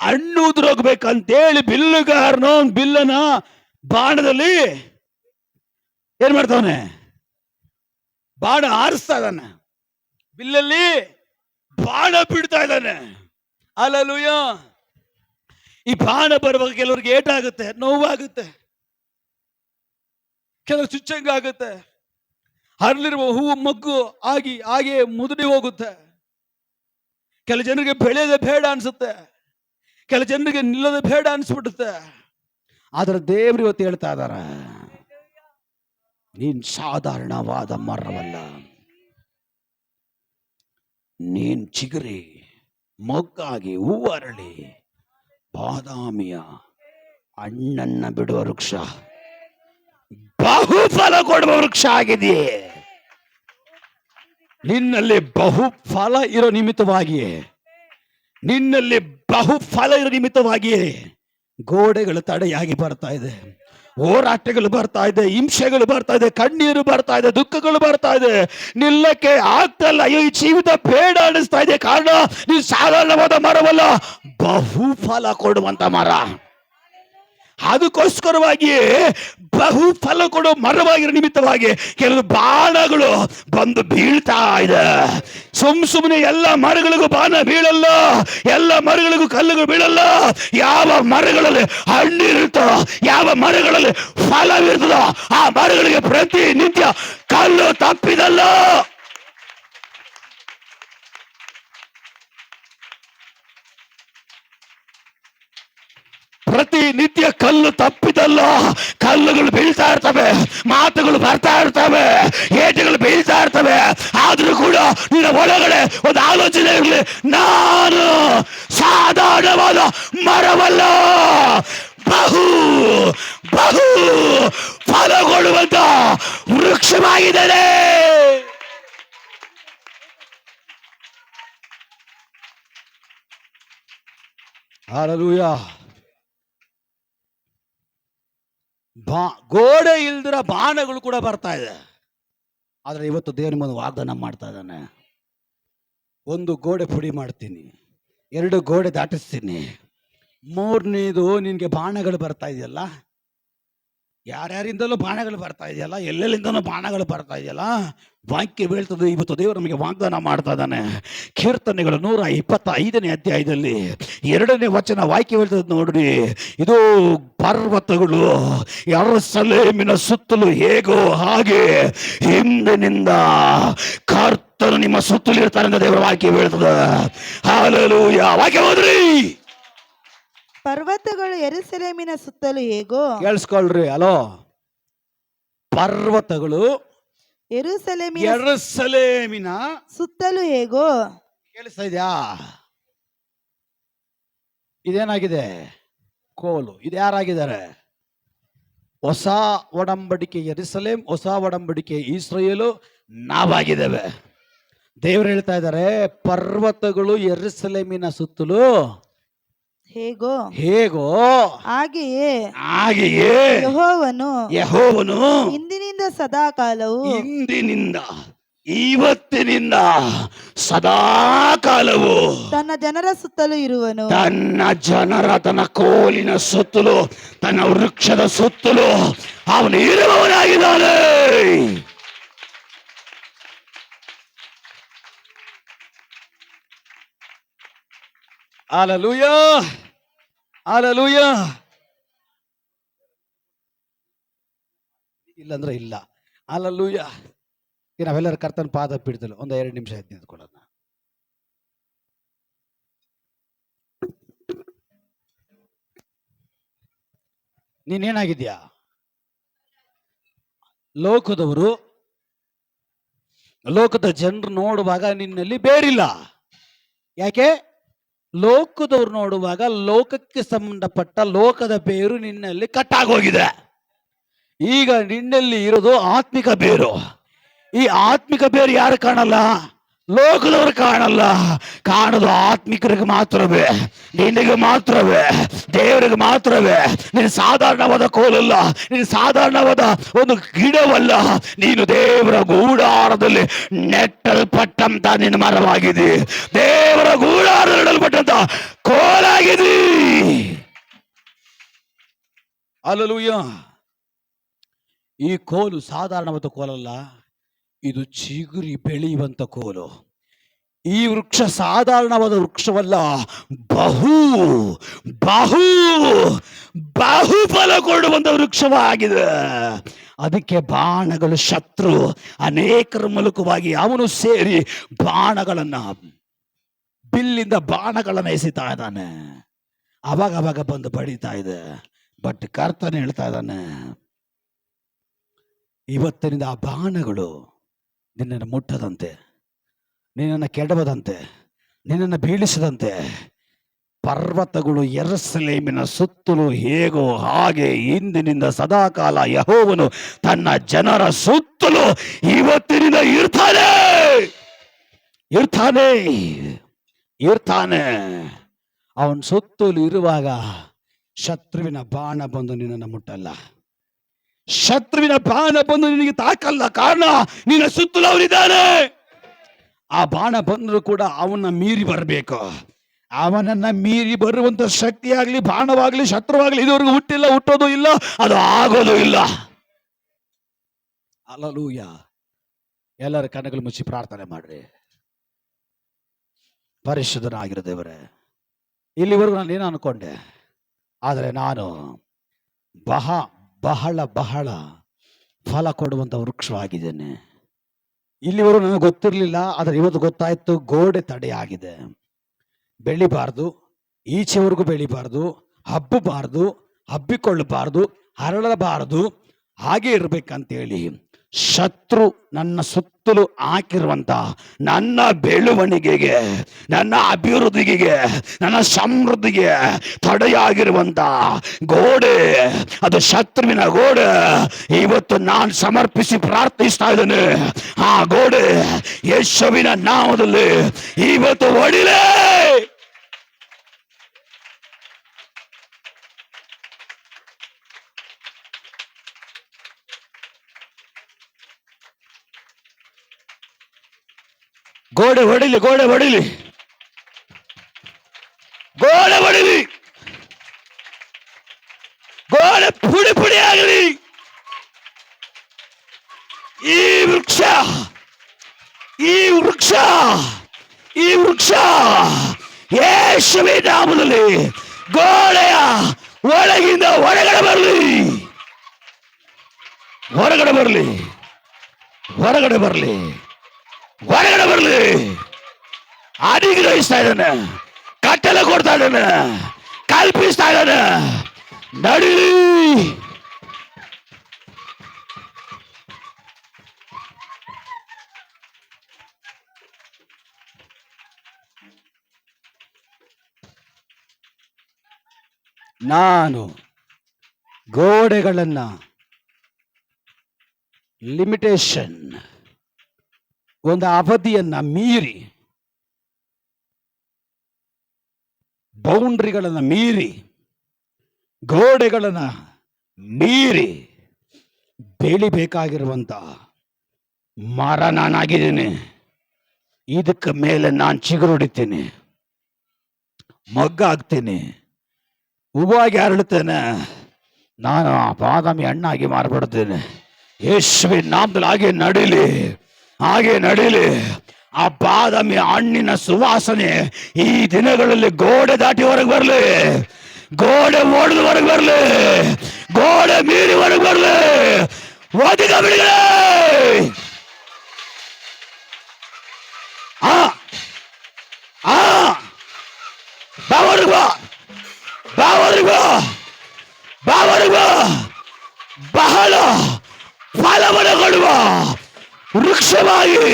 [SPEAKER 3] ಹಣ್ಣು ಉದುರೋಗ್ಬೇಕಂತೇಳಿ ಬಿಲ್ಲುಗಾರನು ಬಿಲ್ಲನ ಬಾಣದಲ್ಲಿ ಏನ್ ಮಾಡ್ತಾವನೆ, ಬಾಣ ಆರಿಸ್ತಾ ಇದ್ದಾನೆ, ಬಿಲ್ಲಲ್ಲಿ ಬಾಣ ಬಿಡ್ತಾ ಇದ್ದಾನೆ. ಹಲ್ಲೆಲೂಯ. ಈ ಬಾಣ ಬರುವಾಗ ಕೆಲವ್ರಿಗೆ ಏಟಾಗುತ್ತೆ, ನೋವಾಗುತ್ತೆ,
[SPEAKER 1] ಕೆಲವು ಚುಚ್ಚಂಗ ಆಗುತ್ತೆ, ಹರಳಿರುವ ಹೂವು ಮಗ್ಗು ಆಗಿ ಹಾಗೆ ಮುದುಡಿ ಹೋಗುತ್ತೆ. ಕೆಲ ಜನರಿಗೆ ಬೆಳೆಯೋದೇ ಬೇಡ ಅನ್ಸುತ್ತೆ, ಕೆಲ ಜನರಿಗೆ ನಿಲ್ಲೋದೇ ಬೇಡ ಅನ್ಸ್ಬಿಡುತ್ತೆ. ಆದ್ರೆ ದೇವ್ರು ಇವತ್ತು ಹೇಳ್ತಾ ಇದಾರ, ನೀನ್ ಸಾಧಾರಣವಾದ ಮರವಲ್ಲ, ನೀನ್ ಚಿಗುರಿ ಮೊಗ್ಗಾಗಿ ಹೂವರಳಿ ಬಾದಾಮಿಯ ಹಣ್ಣನ್ನ ಬಿಡುವ ವೃಕ್ಷ, ಬಹುಫಲ ಕೊಡುವ ವೃಕ್ಷ ಆಗಿದೆ. ನಿನ್ನಲ್ಲಿ ಬಹುಫಲ ಇರೋ ನಿಮಿತ್ತವಾಗಿಯೇ, ನಿನ್ನಲ್ಲಿ ಬಹುಫಲ ಇರೋ ನಿಮಿತ್ತವಾಗಿಯೇ ಗೋಡೆಗಳು ತಡೆಯಾಗಿ ಬರ್ತಾ ಇದೆ, ಹೋರಾಟಗಳು ಬರ್ತಾ ಇದೆ, ಹಿಂಸೆಗಳು ಬರ್ತಾ ಇದೆ, ಕಣ್ಣೀರು ಬರ್ತಾ ಇದೆ, ದುಃಖಗಳು ಬರ್ತಾ ಇದೆ. ನಿಲ್ಲಕ್ಕೆ ಆಗ್ತಲ್ಲ, ಅಯ್ಯೋ ಈ ಜೀವಿತ ಬೇಡ ಅನಿಸ್ತಾ ಇದೆ. ಕಾರಣ ನೀವು ಸಾಧಾರಣವಾದ ಮರವಲ್ಲ, ಬಹುಫಲ ಕೊಡುವಂತ ಮರ. ಅದಕ್ಕೋಸ್ಕರವಾಗಿಯೇ ಬಹುಫಲ ಕೊಡೋ ಮರವಾಗಿರೋ ನಿಮಿತ್ತವಾಗಿ ಕೆಲವು ಬಾಣಗಳು ಬಂದು ಬೀಳ್ತಾ ಇದೆ. ಸುಮ್ಮನೆ ಎಲ್ಲ ಮರಗಳಿಗೂ ಬಾಣ ಬೀಳಲ್ಲ, ಎಲ್ಲ ಮರಗಳಿಗೂ ಕಲ್ಲುಗಳು ಬೀಳಲ್ಲ. ಯಾವ ಮರಗಳಲ್ಲಿ ಹಣ್ಣಿರುತ್ತೋ, ಯಾವ ಮರಗಳಲ್ಲಿ ಫಲವಿರ್ತದೋ ಆ ಮರಗಳಿಗೆ ಪ್ರತಿನಿತ್ಯ ಕಲ್ಲು ತಪ್ಪಿದಲ್ಲ. ಪ್ರತಿನಿತ್ಯ ಕಲ್ಲು ತಪ್ಪಿದಲ್ಲ, ಕಲ್ಲುಗಳು ಬೀಳ್ತಾ ಇರ್ತವೆ, ಮಾತುಗಳು ಬರ್ತಾ ಇರ್ತವೆ, ಏಟುಗಳು ಬೀಳ್ತಾ ಇರ್ತವೆ. ಆದ್ರೂ ಕೂಡ ನಿನ್ನ ಒಳಗಡೆ ಒಂದು ಆಲೋಚನೆ ಇರಲಿ, ನಾನು ಸಾಧಾರಣವಾದ ಮರವಲ್ಲ, ಬಹು ಬಹು ಫಲ ಕೊಡುವಂತ ವೃಕ್ಷವಾಗಿದ್ದೇನೆ. ಹಲ್ಲೆಲೂಯಾ. ಗೋಡೆ ಇಲ್ದಿರ ಬಾಣಗಳು ಕೂಡ ಬರ್ತಾ ಇದೆ. ಆದ್ರೆ ಇವತ್ತು ದೇವ್ರ ಮುಂದೆ ವಾಗ್ದಾನ ಮಾಡ್ತಾ ಇದ್ದಾನೆ, ಒಂದು ಗೋಡೆ ಪುಡಿ ಮಾಡ್ತೀನಿ, 2 ಗೋಡೆ ದಾಟಿಸ್ತೀನಿ, 3ನೇದು ನಿನ್ಗೆ ಬಾಣಗಳು ಬರ್ತಾ ಇದೆಯಲ್ಲ, ಯಾರ್ಯಾರಿಂದಲೂ ಬಾಣಗಳು ಬರ್ತಾ ಇದೆಯಲ್ಲ, ಎಲ್ಲೆಲ್ಲಿಂದಲೂ ಬಾಣಗಳು ಬರ್ತಾ ಇದೆಯಲ್ಲ, ವಾಕ್ಯ ಬೀಳ್ತದೆ. ಇವತ್ತು ದೇವರು ನಮಗೆ ವಾಗ್ದಾನ ಮಾಡ್ತಾ ಇದ್ದಾನೆ. ಕೀರ್ತನೆಗಳು 125ನೇ ಅಧ್ಯಾಯದಲ್ಲಿ 2ನೇ ವಚನ ವಾಕ್ಯ ಬೀಳ್ತದೆ ನೋಡ್ರಿ. ಇದು ಪರ್ವತಗಳು ಯೆರೂಸಲೇಮಿನ ಸುತ್ತಲೂ ಹೇಗೋ ಹಾಗೆ ಹಿಂದಿನಿಂದ ಕರ್ತನು ನಿಮ್ಮ ಸುತ್ತಲೂ ಇರ್ತಾರೆ ಅಂತ ದೇವರ ವಾಕ್ಯ ಬೀಳ್ತದೆ. ಹಲ್ಲೆಲೂಯಾ. ವಾಕ್ಯ ಹೋದ್ರಿ.
[SPEAKER 2] ಪರ್ವತಗಳು ಯೆರೂಸಲೇಮಿನ ಸುತ್ತಲೂ ಹೇಗೋ,
[SPEAKER 1] ಕೇಳಿಸ್ಕೊಳ್ರಿ. ಹಲೋ, ಪರ್ವತಗಳು ಯೆರೂಸಲೇಮಿನ
[SPEAKER 2] ಸುತ್ತಲೂ ಹೇಗೋ.
[SPEAKER 1] ಕೇಳಿಸ್ತಾ ಇದೆಯಾ? ಇದೇನಾಗಿದೆ? ಕೋಲು. ಇದು ಯಾರಾಗಿದ್ದಾರೆ? ಹೊಸ ಒಡಂಬಡಿಕೆ ಯೆರೂಸಲೇಮ್, ಹೊಸ ಒಡಂಬಡಿಕೆ ಇಸ್ರಾಯೇಲು ನಾವಾಗಿದ್ದೇವೆ. ದೇವರು ಹೇಳ್ತಾ ಇದ್ದಾರೆ, ಪರ್ವತಗಳು ಯೆರೂಸಲೇಮಿನ ಸುತ್ತಲೂ
[SPEAKER 2] ಹೇಗೋ
[SPEAKER 1] ಹೇಗೋ
[SPEAKER 2] ಹಾಗೆಯೇ
[SPEAKER 1] ಯೆಹೋವನು
[SPEAKER 2] ಇಂದಿನಿಂದ ಸದಾಕಾಲವು,
[SPEAKER 1] ಇಂದಿನಿಂದ ಇವತ್ತಿನಿಂದ ಸದಾಕಾಲವು
[SPEAKER 2] ತನ್ನ ಜನರ ಸುತ್ತಲೂ ಇರುವನು.
[SPEAKER 1] ತನ್ನ ಜನರ, ತನ್ನ ಕೋಲಿನ ಸುತ್ತಲೂ, ತನ್ನ ವೃಕ್ಷದ ಸುತ್ತಲೂ ಅವನು ಇರುವವನಾಗಿದ್ದಾನೆ. Hallelujah, hallelujah. ಇಲ್ಲಂದ್ರೆ ಇಲ್ಲ. ಹಲ್ಲೆಲೂಯಾ. ನಾವೆಲ್ಲರೂ ಕರ್ತನ ಪಾದ ಪೀಠದಲ್ಲಿ ಒಂದು 2 ನಿಮಿಷ ಎದ್ದು ನಿಂತ್ಕೊಳ್ಳೋಣ. ನೀನೇನಾಗಿದ್ಯಾ? ಲೋಕದವರು, ಲೋಕದ ಜನರು ನೋಡುವಾಗ ನಿನ್ನಲ್ಲಿ ಬೇರಿಲ್ಲ. ಯಾಕೆ? ಲೋಕದವ್ರು ನೋಡುವಾಗ ಲೋಕಕ್ಕೆ ಸಂಬಂಧಪಟ್ಟ ಲೋಕದ ಬೇರು ನಿನ್ನಲ್ಲಿ ಕಟ್ಟಾಗೋಗಿದೆ. ಈಗ ನಿನ್ನಲ್ಲಿ ಇರೋದು ಆತ್ಮಿಕ ಬೇರು. ಈ ಆತ್ಮಿಕ ಬೇರು ಯಾರು ಕಾಣಲ್ಲ? ಲೋಕದವರು ಕಾಣಲ್ಲ. ಕಾಣೋದು ಆತ್ಮಿಕರಿಗೆ ಮಾತ್ರವೇ, ನಿನಗೆ ಮಾತ್ರವೇ, ದೇವರಿಗೆ ಮಾತ್ರವೇ. ನೀನು ಸಾಧಾರಣವಾದ ಕೋಲಲ್ಲ, ನೀನು ಸಾಧಾರಣವಾದ ಒಂದು ಗಿಡವಲ್ಲ, ನೀನು ದೇವರ ಗೂಡಾರದಲ್ಲಿ ನೆಟ್ಟಲ್ಪಟ್ಟಂತ ನಿನ್ನ ಮರವಾಗಿದೆ. ದೇವರ ಗೂಡಾರದಲ್ಲಿ ನೆಟ್ಟಲ್ಪಟ್ಟಂತ ಕೋಲಾಗಿದೆ. ಹಲ್ಲೆಲೂಯಾ. ಈ ಕೋಲು ಸಾಧಾರಣವಾದ ಕೋಲಲ್ಲ, ಇದು ಚಿಗುರಿ ಬೆಳೆಯುವಂತ ಕೋಲು.
[SPEAKER 4] ಈ ವೃಕ್ಷ ಸಾಧಾರಣವಾದ ವೃಕ್ಷವಲ್ಲ, ಬಹು ಬಹು ಬಹುಫಲ ಕೊಡುವಂತ ವೃಕ್ಷವಾಗಿದೆ. ಅದಕ್ಕೆ ಬಾಣಗಳು, ಶತ್ರು ಅನೇಕರ ಮೂಲಕವಾಗಿ ಅವನು ಸೇರಿ ಬಾಣಗಳನ್ನ, ಬಿಲ್ಲಿಂದ ಬಾಣಗಳನ್ನ ಎಸಿತಾ ಇದ್ದಾನೆ. ಅವಾಗ ಬಂದು ಬಡಿತಾ ಇದೆ. ಬಟ್ ಕರ್ತನೆ ಹೇಳ್ತಾ ಇದ್ದಾನೆ, ಇವತ್ತಿನಿಂದ ಆ ಬಾಣಗಳು ನಿನ್ನನ್ನು ಮುಟ್ಟದಂತೆ, ನಿನ್ನನ್ನು ಕೆಡವದಂತೆ, ನಿನ್ನನ್ನು ಬೀಳಿಸದಂತೆ. ಪರ್ವತಗಳು ಯೆರೂಸಲೇಮಿನ ಸುತ್ತಲೂ ಹೇಗೋ ಹಾಗೆ ಇಂದಿನಿಂದ ಸದಾಕಾಲ ಯೆಹೋವನು ತನ್ನ ಜನರ ಸುತ್ತಲೂ ಇವತ್ತಿನಿಂದ ಇರ್ತಾನೆ ಇರ್ತಾನೆ ಇರ್ತಾನೆ. ಅವನ ಸುತ್ತಲೂ ಇರುವಾಗ ಶತ್ರುವಿನ ಬಾಣ ಬಂದು ನಿನ್ನನ್ನು ಮುಟ್ಟಲ್ಲ. ಶತ್ರುವಿನ ಬಾಣ ಬಂದು ನಿನಗೆ ತಾಕಲ್ಲ. ಕಾರಣ ನಿನ್ನ ಸುತ್ತಲೂ ಅವನಿದ್ದಾನೆ. ಆ ಬಾಣ ಬಂದರೂ ಕೂಡ ಅವನ್ನ ಮೀರಿ ಬರಬೇಕು. ಅವನನ್ನ ಮೀರಿ ಬರುವಂತ ಶಕ್ತಿಯಾಗ್ಲಿ, ಬಾಣವಾಗ್ಲಿ, ಶತ್ರುವಾಗ್ಲಿ ಇದುವರೆಗೂ ಹುಟ್ಟಿಲ್ಲ, ಹುಟ್ಟೋದು ಇಲ್ಲ, ಅದು ಆಗೋದು ಇಲ್ಲ. ಹಲ್ಲೆಲೂಯಾ. ಎಲ್ಲರ ಕಣ್ಣುಗಳು ಮುಚ್ಚಿ ಪ್ರಾರ್ಥನೆ ಮಾಡ್ರಿ. ಪರಿಶುದ್ಧನಾಗಿರೋ ದೇವರೇ, ಇಲ್ಲಿವರೆಗೂ ನಾನು ಏನು ಅನ್ಕೊಂಡೆ, ಆದರೆ ನಾನು ಬಹಳ ಬಹಳ ಫಲ ಕೊಡುವಂತ ವೃಕ್ಷವಾಗಿದ್ದೇನೆ. ಇಲ್ಲಿವರೆಗೂ ನನಗೆ ಗೊತ್ತಿರಲಿಲ್ಲ, ಆದರೆ ಇವತ್ತು ಗೊತ್ತಾಯ್ತು. ಗೋಡೆ ತಡೆಯಾಗಿದೆ, ಬೆಳಿಬಾರ್ದು, ಈಚೆವರೆಗೂ ಬೆಳಿಬಾರ್ದು, ಹಬ್ಬಬಾರ್ದು, ಹಬ್ಬಿಕೊಳ್ಳಬಾರ್ದು, ಹರಳಬಾರದು, ಹಾಗೆ ಇರ್ಬೇಕಂತೇಳಿ ಶತ್ರು ನನ್ನ ಸುತ್ತಲೂ ಹಾಕಿರುವಂತ ನನ್ನ ಬೆಳವಣಿಗೆಗೆ, ನನ್ನ ಅಭಿವೃದ್ಧಿಗೆ, ನನ್ನ ಸಮೃದ್ಧಿಗೆ ತಡೆಯಾಗಿರುವಂತ ಗೋಡೆ, ಅದು ಶತ್ರುವಿನ ಗೋಡೆ, ಇವತ್ತು ನಾನು ಸಮರ್ಪಿಸಿ ಪ್ರಾರ್ಥಿಸ್ತಾ ಇದ್ದೇನೆ. ಆ ಗೋಡೆ ಯೇಸುವಿನ ನಾಮದಲ್ಲಿ ಇವತ್ತು ಒಡಿಲೇ. ಗೋಡೆ ಹೊಡಿಲಿ, ಗೋಡೆ ಹೊಡಿಲಿ, ಗೋಡೆ ಹೊಡಿಲಿ, ಗೋಡೆ ಪುಡಿ ಪುಡಿ ಆಗಲಿ. ಈ ವೃಕ್ಷ ಈ ವೃಕ್ಷ ಈ ವೃಕ್ಷ ಯೇಸುವಿನ ನಾಮದಲ್ಲಿ ಗೋಡೆಯ ಒಳಗಿಂದ ಹೊರಗಡೆ ಬರಲಿ, ಹೊರಗಡೆ ಬರಲಿ, ಹೊರಗಡೆ ಬರಲಿ, ಹೊರಗಡೆ ಬರಲಿ. ಅಧಿಗ್ರಹಿಸ್ತಾ ಇದ್ದಾನೆ, ಕಟ್ಟಲೆ ಕೊಡ್ತಾ ಇದ್ದಾನೆ, ಕಲ್ಪಿಸ್ತಾ ಇದ್ದಾನೆ. ನಡೀಲಿ. ನಾನು ಗೋಡೆಗಳನ್ನ ಲಿಮಿಟೇಷನ್, ಒಂದು ಅವಧಿಯನ್ನ ಮೀರಿ, ಬೌಂಡ್ರಿಗಳನ್ನ ಮೀರಿ, ಗೋಡೆಗಳನ್ನ ಮೀರಿ ಬೆಳಿಬೇಕಾಗಿರುವಂತ ಮರ ನಾನಾಗಿದ್ದೀನಿ. ಇದಕ್ಕೆ ಮೇಲೆ ನಾನು ಚಿಗುರೊಡಿತೀನಿ, ಮೊಗ್ಗಾಗ್ತೀನಿ, ಹೂವಾಗಿ ಹರಳುತ್ತೇನೆ. ನಾನು ಬಾದಾಮಿ ಹಣ್ಣಾಗಿ ಮಾರ್ಬಿಡ್ತೇನೆ. ಯೇಸುವಿನ ನಾಮದಲ್ಲಿ ಹಾಗೆ ನಡೀಲಿ, ಹಾಗೆ ನಡೀಲಿ. ಆ ಬಾದಾಮಿ ಹಣ್ಣಿನ ಸುವಾಸನೆ ಈ ದಿನಗಳಲ್ಲಿ ಗೋಡೆ ದಾಟಿ ಹೊರಗೆ ಬರಲಿ, ಗೋಡೆ ಓಡಿದ ಹೊರಗೆ ಬರಲಿ, ಗೋಡೆ ಮೀರಿ ಹೊರಗೆ ಬರಲಿ. ಒದಗ ಬಿಡುಗಡೆ. ಬಹಳ ಫಲವನ್ನು ಕೊಡುವ ವೃಕ್ಷವಾಗಿ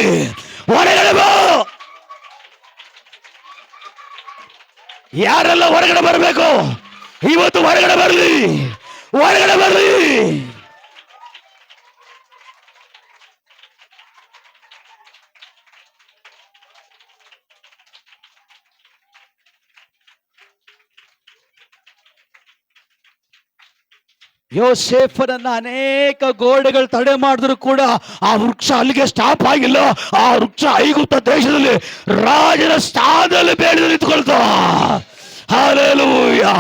[SPEAKER 4] ಹೊರಗಡೆ ಬಾ. ಯಾರೆಲ್ಲ ಹೊರಗಡೆ ಬರಬೇಕು ಇವತ್ತು ಹೊರಗಡೆ ಬರಲಿ, ಹೊರಗಡೆ ಬರಲಿ. ಯೋಸೇಫನನ್ನ ಅನೇಕ ಗೋಡೆಗಳು ತಡೆ ಮಾಡಿದ್ರು ಕೂಡ ಆ ವೃಕ್ಷ ಅಲ್ಲಿಗೆ ಸ್ಟಾಪ್ ಆಗಿಲ್ಲ. ಆ ವೃಕ್ಷ ಐಗುಪ್ತ ದೇಶದಲ್ಲಿ ರಾಜನ ಸ್ಥಾನದಲ್ಲಿ ಬೆಳೆದು ನಿಂತ್ಕೊಳ್ತಾ. ಹಲ್ಲೆಲೂಯಾ.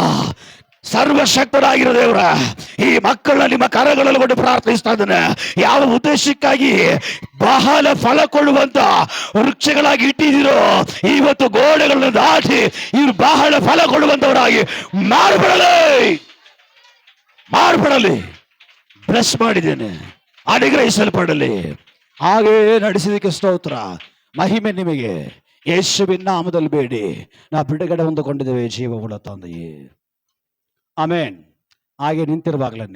[SPEAKER 4] ಸರ್ವಶಕ್ತರಾಗಿರೋ ದೇವರ ಈ ಮಕ್ಕಳನ್ನ ನಿಮ್ಮ ಕರಗಳಲ್ಲಿ ಕೊಟ್ಟು ಪ್ರಾರ್ಥಿಸ್ತಾ ಇದ್ದಾನೆ. ಯಾವ ಉದ್ದೇಶಕ್ಕಾಗಿ ಬಹಳ ಫಲ ಕೊಡುವಂತ ವೃಕ್ಷಗಳಾಗಿ ಇಟ್ಟಿದ್ದೀರೋ, ಇವತ್ತು ಗೋಡೆಗಳನ್ನು ದಾಟಿ ಇವರು ಬಹಳ ಫಲ ಕೊಡುವಂತವರಾಗಿ ಮಾಡ್ಬಿಡಲಿ. ಬ್ಲೆಸ್ ಮಾಡಿದ್ದೇನೆ, ಅನುಗ್ರಹಿಸಲ್ಪಡಲಿ. ಹಾಗೇ ನಡೆಸಿದಕ್ಕೆ ಸ್ತೋತ್ರ, ಮಹಿಮೆ ನಿಮಗೆ. ಯೇಸುವಿನ ನಾಮದಲ್ಲಿ ಬೇಡಿ ನಾ ಬಿಡುಗಡೆ ಹೊಂದಿಕೊಂಡಿದ್ದೇವೆ ಜೀವವುಳ್ಳ ತಂದೆಯೇ, ಆಮೇನ್. ಹಾಗೆ ನಿಂತಿರುವಾಗಲೇ